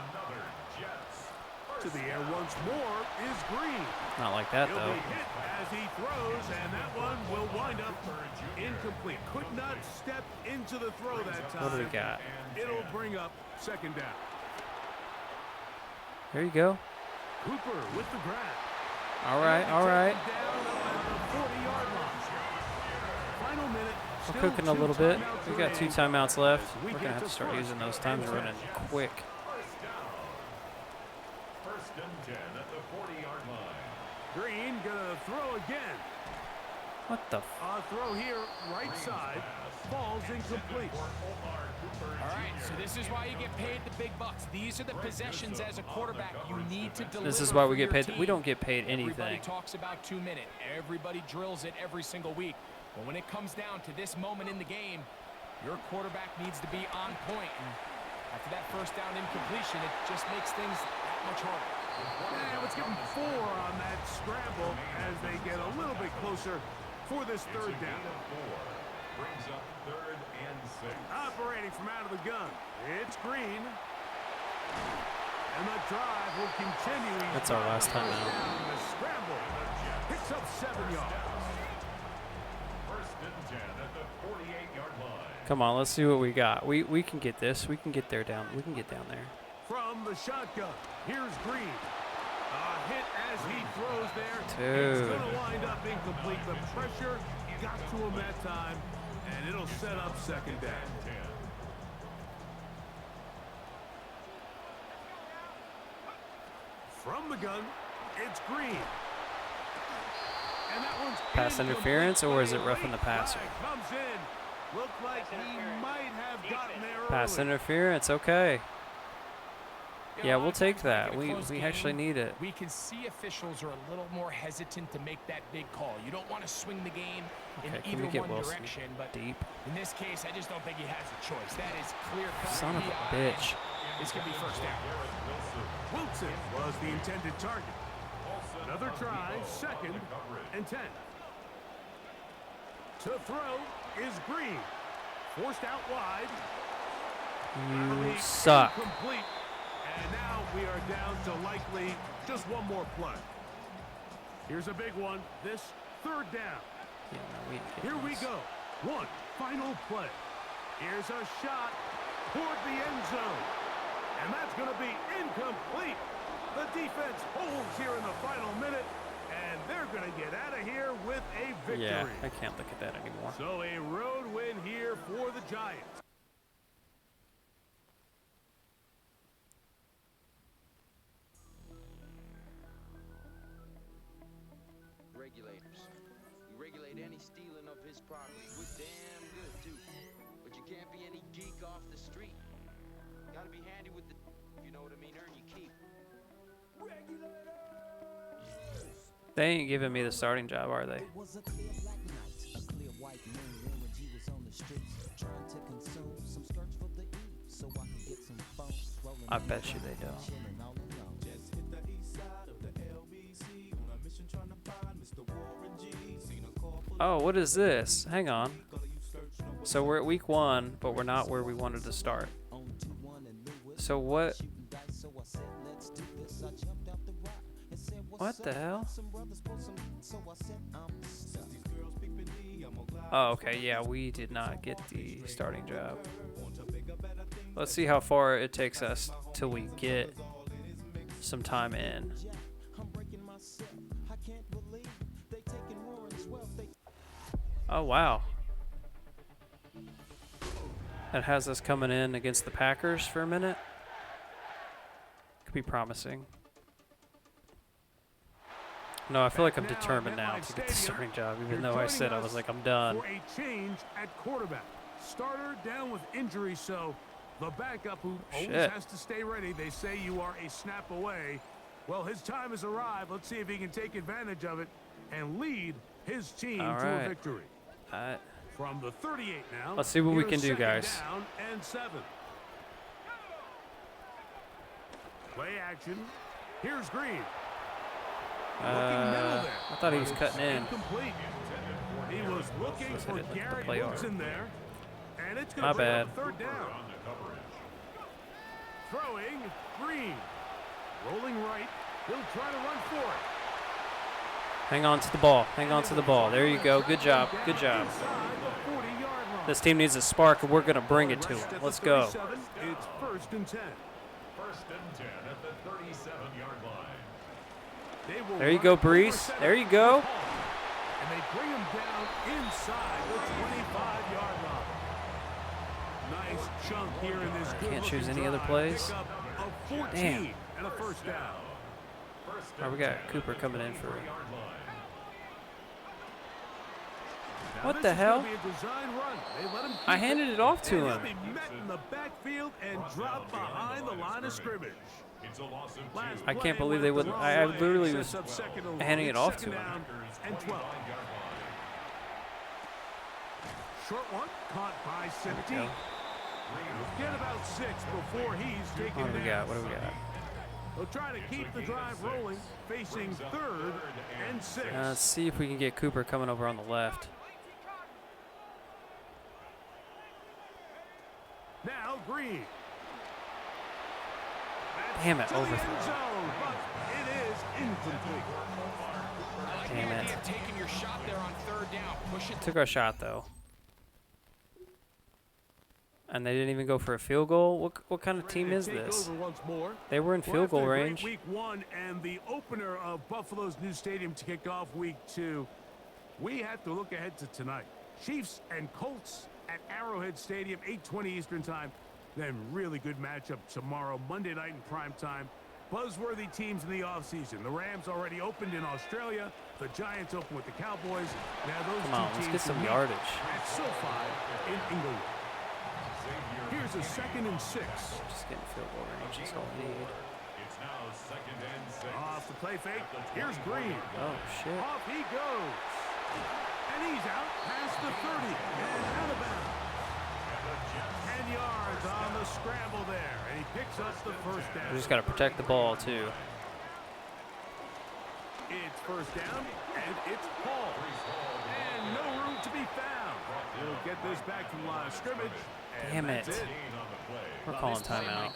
to the air once more is Green. Not like that, He'll though. be hit as he throws, and that one will wind up incomplete. Could not step into the throw that time. What do we got? It'll bring up second down. Here you go. Cooper with the grab. All right, all right. Down at the 40-yard line. Final minute. We're Still cooking a 2 little bit. timeouts We got 2 remaining. timeouts left. We We're get gonna have to to start first using those and times 10. running quick. First down. First and 10 at the 40-yard line. Green gonna throw again. What the? A throw here, right side, falls incomplete. All right, so this is why you get paid the big bucks. These are the possessions as a quarterback you need to deliver. This is why we for get your paid. team. We don't get paid Everybody anything. talks about 2 minute. Everybody drills it every single week. But when it comes down to this moment in the game, your quarterback needs to be on point. And after that first down incompletion, it just makes things that much harder. And let's give them 4 on that scramble as they get a little bit closer for this third down. Brings up 3rd and 6. Operating from out of the gun, it's Green. And the drive will continue. That's our last time out. The scramble picks up 7 yards. First and 10 at the 48-yard line. Come on, let's see what we got. We can get this. We can get there down. We can get down there. From the shotgun, here's Green. A hit as he throws there. Dude. It's going to wind up incomplete. The pressure got to him that time, and it'll set up second down. From the gun, it's Green. And that one's Pass interference, or is it roughing the passer? Comes in. Looked like he might have gotten there Pass early. interference. Okay. You know, Yeah, a we'll lot of take times when you that. get a We close actually game, need it. We can see officials are a little more hesitant to make that big call. You don't want to swing the game Okay, in can either we get one Wilson direction, but deep? in this case, I just don't think he has a choice. That is clear cut. Son of a PI. bitch. It's going to be first down. Wilson was the intended target. Another try, 2nd and 10. To throw is Green. Forced out wide. You suck. Incomplete. And now we are down to likely just one more play. Here's a big one. This third down. Yeah, no, we ain't getting Here we this. go. One final play. Here's a shot toward the end zone. And that's going to be incomplete. The defense holds here in the final minute, and they're going to get out of here with a victory. Yeah, I can't look at that anymore. So a road win here for the Giants. Regulators. We regulate any stealing of his property. We're damn good, too. But you can't be any geek off the street. Gotta be handy with the, if you know what I mean, earn your keep. They ain't giving me the starting job, are they? It was a clear black night, a clear white moon. Warren G was on the streets trying to consume some skirts for the eve so I could get some phones rolling. I bet you they don't. Chilling all alone. Just hit the east side of the LBC on a mission trying to find Mr. Warren G. Seen a car full Oh, what is this? Hang on. So we're at week 1, but we're not where we wanted to start. On 2-1 and Lewis So what? shooting dice, so I said, let's do this. I jumped out the rock and said, What what's the up? hell? Some brothers for some, so I said, I'm stuck. these girls pick me, I'm gonna glide Oh, okay. Yeah, we did not get the starting job. on to bigger, better things. Let's see how far it takes us till we get some time in. I'm breaking myself. I can't believe they taking Warren's wealth. They Oh, wow. That has us coming in against the Packers for a minute. Could be promising. No, I feel like I'm determined now to get the starting job, even though I said I was like, I'm done. For a change at quarterback. Starter down with injury, so the backup who always Shit. has to stay ready. They say you are a snap away. Well, his time has arrived. Let's see if he can take advantage of it and lead his team All to right. a victory. From the 38 now. Let's see what we here's can do, 2nd guys. Down and 7. Play action. Here's Green. I thought he was cutting in. Incomplete. He was looking Let's for hit it at the Gary play Wilson arm. there. And it's going My to bring bad. up 3rd down. Throwing Green. Rolling right. He'll try to run for it. Hang on to the ball. Hang on to the ball. There you go. Good job. Good job. This team needs a spark, and we're going to bring it to them. Let's go. It's 1st and 10. 1st and 10 at the 37-yard line. There you go, Brees. There you go. And they bring him down inside the 25-yard line. Nice chunk here in this. Can't choose any other plays. Damn. And a 1st down. All right, we got Cooper coming in for. What the hell? I handed it off to him. Met in the backfield and dropped behind the line of scrimmage. I can't believe they wouldn't. I literally was handing it off to him. And 12. Short one caught by 17. Get about 6 before he's taken What do we got? What do we got? They'll try to keep the drive rolling, facing 3rd and 6. Let's see if we can get Cooper coming over on the left. Now Green. Damn it, To the end overthrow. zone, but it is incomplete. Damn it. Taking your shot there on 3rd down. Push it. Took our shot though. And they didn't even go for a field goal. What kind of team is this? They were in field goal range. Week 1 and the opener of Buffalo's new stadium to kick off week 2. We have to look ahead to tonight. Chiefs and Colts at Arrowhead Stadium, 8:20 Eastern time. Then really good matchup tomorrow, Monday night in prime time. Buzzworthy teams in the offseason. The Rams already opened in Australia. The Giants open with the Cowboys. Now those Come on, two let's teams get some meet yardage. at SoFi in Inglewood. Here's a 2nd and 6. Just getting field goal range. That's all we need. It's now 2nd and 6. Off the play fake. Here's Green. Oh shit. Off he goes. And he's out past the 30 and out of bounds. 10 yards on the scramble there. And he picks up the 1st down. We just got to protect the ball too. It's 1st down, and it's Paul. And no room to be found. He'll get this back to the line of scrimmage. Damn it. We're calling timeout.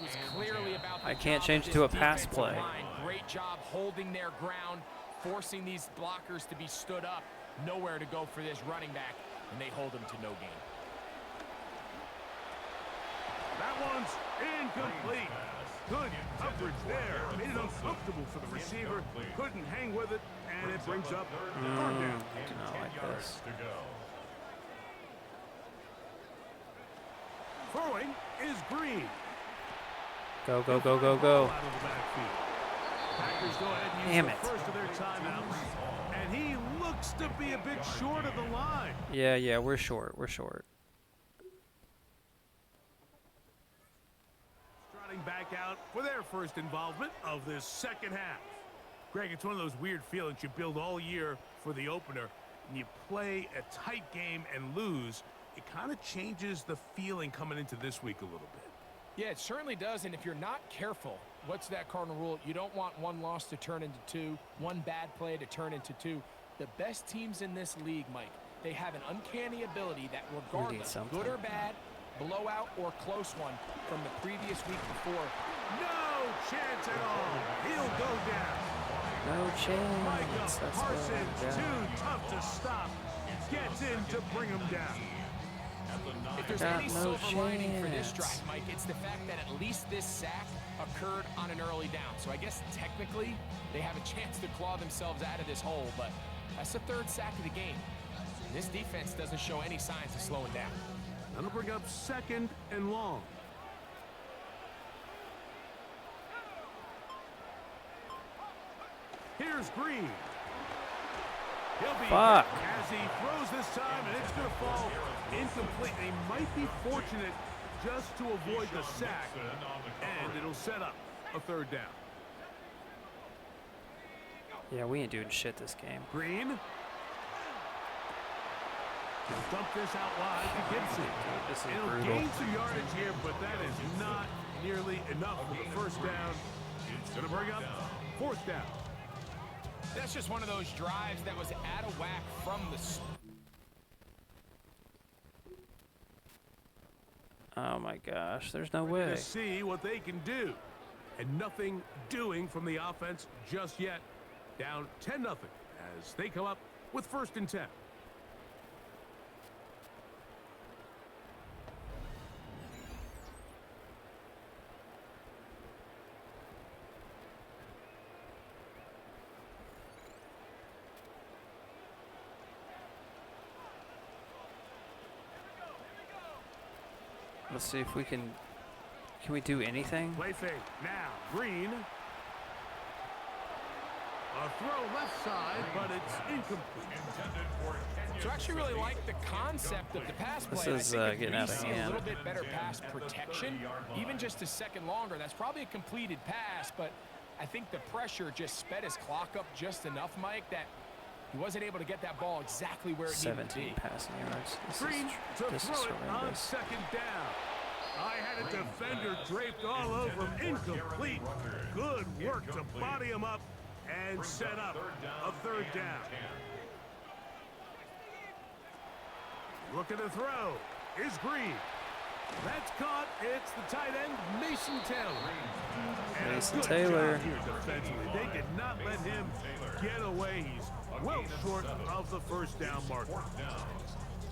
I can't job change of it to a this pass defensive play. line. Great job holding their ground, forcing these blockers to be stood up. Nowhere to go for this running back, and they hold him to no gain. That one's incomplete. Good coverage there. Made it uncomfortable for the receiver. Couldn't hang with it, and it brings up 3rd down. Do not like this. Throwing is Green. Go, go, go, go, go. Out of the backfield. Packers go ahead and use Damn the it. first of their timeouts. And he looks to be a bit short of the line. Yeah, we're short. We're short. Trotting back out for their first involvement of this 2nd half. Greg, it's one of those weird feelings you build all year for the opener. And you play a tight game and lose. It kind of changes the feeling coming into this week a little bit. Yeah, it certainly does, and if you're not careful, what's that cardinal rule? You don't want one loss to turn into 2, one bad play to turn into 2. The best teams in this league, Mike, they have an uncanny ability that regardless, good or bad, blowout or close one from the previous week before. No chance at all. He'll go down. No chance. Micah That's Parsons, what too tough to stop. Gets in to bring him down. If there's Got any no silver lining for this chance. drive, Mike, it's the fact that at least this sack occurred on an early down. So I guess technically they have a chance to claw themselves out of this hole, but that's the 3rd sack of the game. This defense doesn't show any signs of slowing down. That'll bring up 2nd and long. Here's Green. He'll be Fuck. hit as he throws this time, and it's going to fall incomplete. They might be fortunate just to avoid the sack, and it'll set up a 3rd down. Yeah, we ain't doing shit this game. Green. He'll dump this out wide to Gibson. This is It'll brutal. gain some yardage here, but that is not nearly enough for the 1st down. It's going to bring up 4th down. That's just one of those drives that was out of whack from the Oh my gosh, there's no We're way. going to see what they can do. And nothing doing from the offense just yet. Down 10-0 as they come up with 1st and 10. Let's see if we can we do anything? Play fake now. Green. A throw left side, but it's incomplete. So I actually really like the concept of the pass play. This is getting out of hand. A little bit better pass protection, even just a second longer. That's probably a completed pass, but I think the pressure just sped his clock up just enough, Mike, that he wasn't able to get that ball exactly where it needed to be. 17 passing yards. Green to This throw is it on horrendous. 2nd down. I had a defender draped all over him. Incomplete. Good work to body him up and set up a 3rd down. Looking to throw is Green. That's caught. It's the tight end, Mason Taylor. And Mason a good Taylor. job here defensively. They did not let him get away. He's well short of the 1st down marker.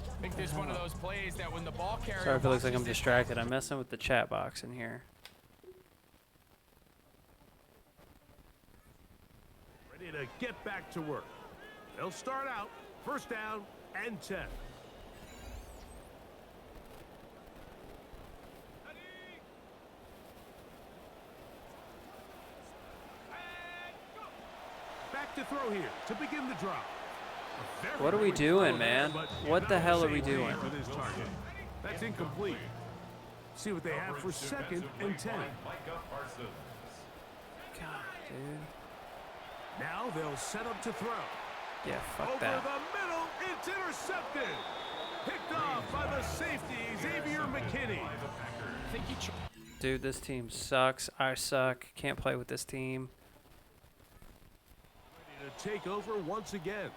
I think there's one of those plays that when the ball carrier... Sorry if it looks like I'm distracted. I'm messing with the chat box in here. Ready to get back to work. They'll start out 1st down and 10. Back to throw here to begin the drive. What are we doing, man? What the hell are we doing? That's incomplete. See what they have for 2nd and 10. God, dude. Now they'll set up to throw. Yeah, fuck Over that. the middle, it's intercepted. Picked off by the safety, Xavier McKinney. Dude, this team sucks. I suck. Can't play with this team. Ready to take over once again.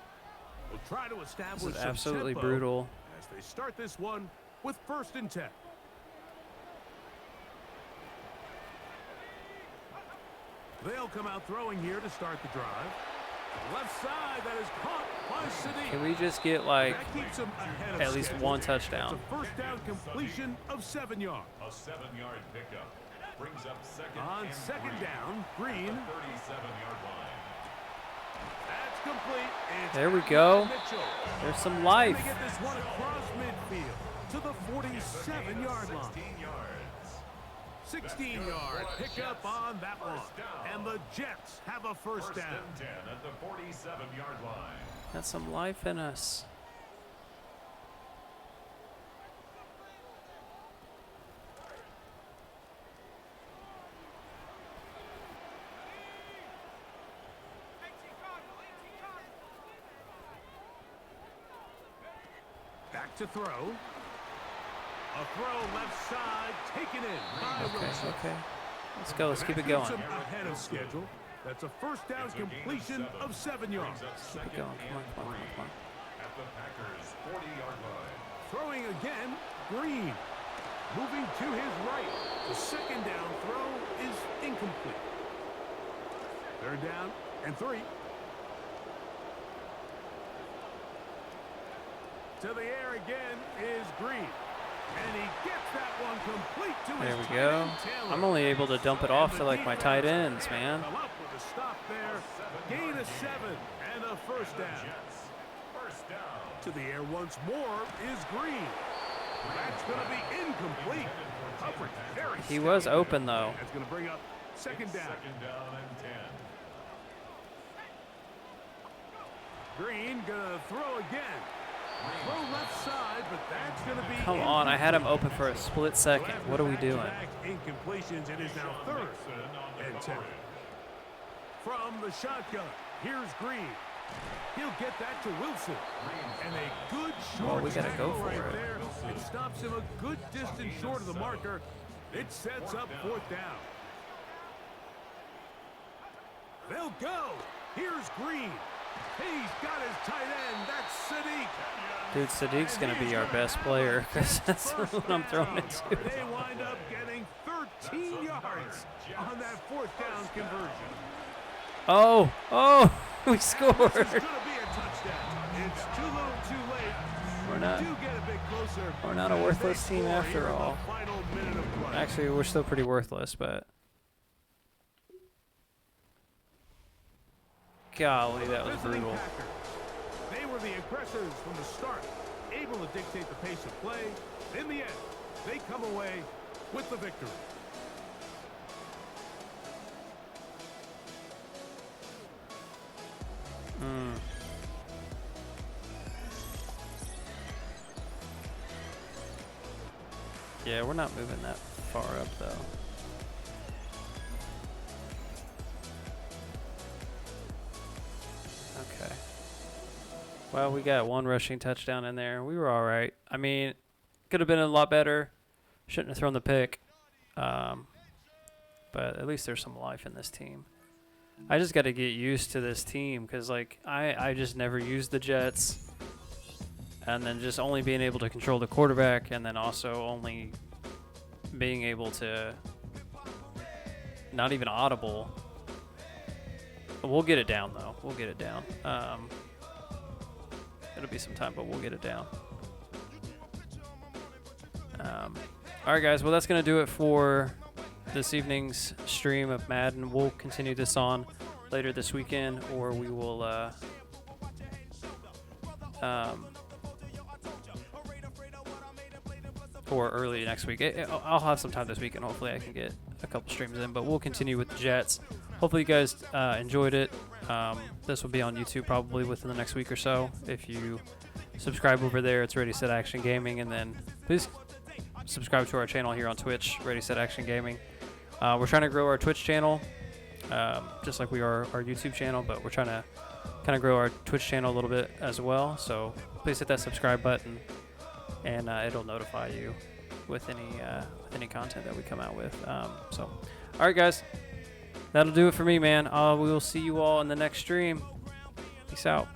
We'll try to establish This is some absolutely tempo brutal. as they start this one with 1st and 10. They'll come out throwing here to start the drive. Left side, that is caught by Sadiq. Can we just get, like, That keeps him ahead of at least schedule. one touchdown? It's a 1st down completion of 7 yards. A 7-yard pickup brings up 2nd On and 2nd 3 down, at Green. the 37-yard line. That's complete. It's There we go. Mitchell. There's some life. They get this one across midfield to the 47-yard line. 16 yards. 16-yard pickup on that one. And the Jets have a 1st down. 1st and 10 at the 47-yard line. Got some life in us. Back to throw. A throw left side, taken in by Wilson. Okay. Let's go. Let's keep it That going. keeps him ahead of schedule. That's a 1st down completion of 7 yards. Keep it going. Come on, come on, come on. At the Packers' 40-yard line. Throwing again, Green. Moving to his right. The 2nd down throw is incomplete. 3rd down and 3. To the air again is Green. And he gets that one complete to There his we tight go. end, Taylor. I'm only able to dump it off to, like, my tight ends, man. Come up with a stop there. Gain of 7 and a 1st down. Jets, 1st down. To the air once more is Green. That's going to be incomplete. Coverage very He was stout. open, though. That's going to bring up 2nd down. 2nd down and 10. Green going to throw again. Throw left side, but that's going to be Come on. I had him open for a split second. What are we doing? Incompletions. It is now 3rd and 10. From the shotgun, here's Green. He'll get that to Wilson. And a good short we gotta go tackle for right it. there. It stops him a good distance short of the marker. It sets up 4th down. They'll go. Here's Green. He's got his tight end. That's Sadiq. Dude, Sadiq's going to be our best player because that's what I'm throwing it to. They wind up getting 18 yards on that 4th down conversion. Oh, we scored. This is going to be a touchdown. It's too little, too late. We're not. Do get a bit closer. We're not a worthless team after all. Final minute of play. Actually, we're still pretty worthless, but golly, that was brutal. They were the aggressors from the start, able to dictate the pace of play. In the end, they come away with the victory. Yeah, we're not moving that far up, though. Okay. Well, we got one rushing touchdown in there. We were all right. I mean, could have been a lot better. Shouldn't have thrown the pick. But at least there's some life in this team. I just got to get used to this team because, like, I just never used the Jets. And then just only being able to control the quarterback, and then also only being able to not even audible. We'll get it down, though. We'll get it down. It'll be some time, but we'll get it down. All right, guys. Well, that's going to do it for this evening's stream of Madden. We'll continue this on later this weekend, or we will or early next week. I'll have some time this weekend. Hopefully I can get a couple streams in, but we'll continue with the Jets. Hopefully you guys enjoyed it. This will be on YouTube probably within the next week or so. If you subscribe over there, it's Ready Set Action Gaming, and then please subscribe to our channel here on Twitch, Ready Set Action Gaming. We're trying to grow our Twitch channel, just like we are our YouTube channel, but we're trying to kind of grow our Twitch channel a little bit as well. So please hit that subscribe button, and it'll notify you with any content that we come out with. So, all right, guys, that'll do it for me, man. We will see you all in the next stream. Peace out.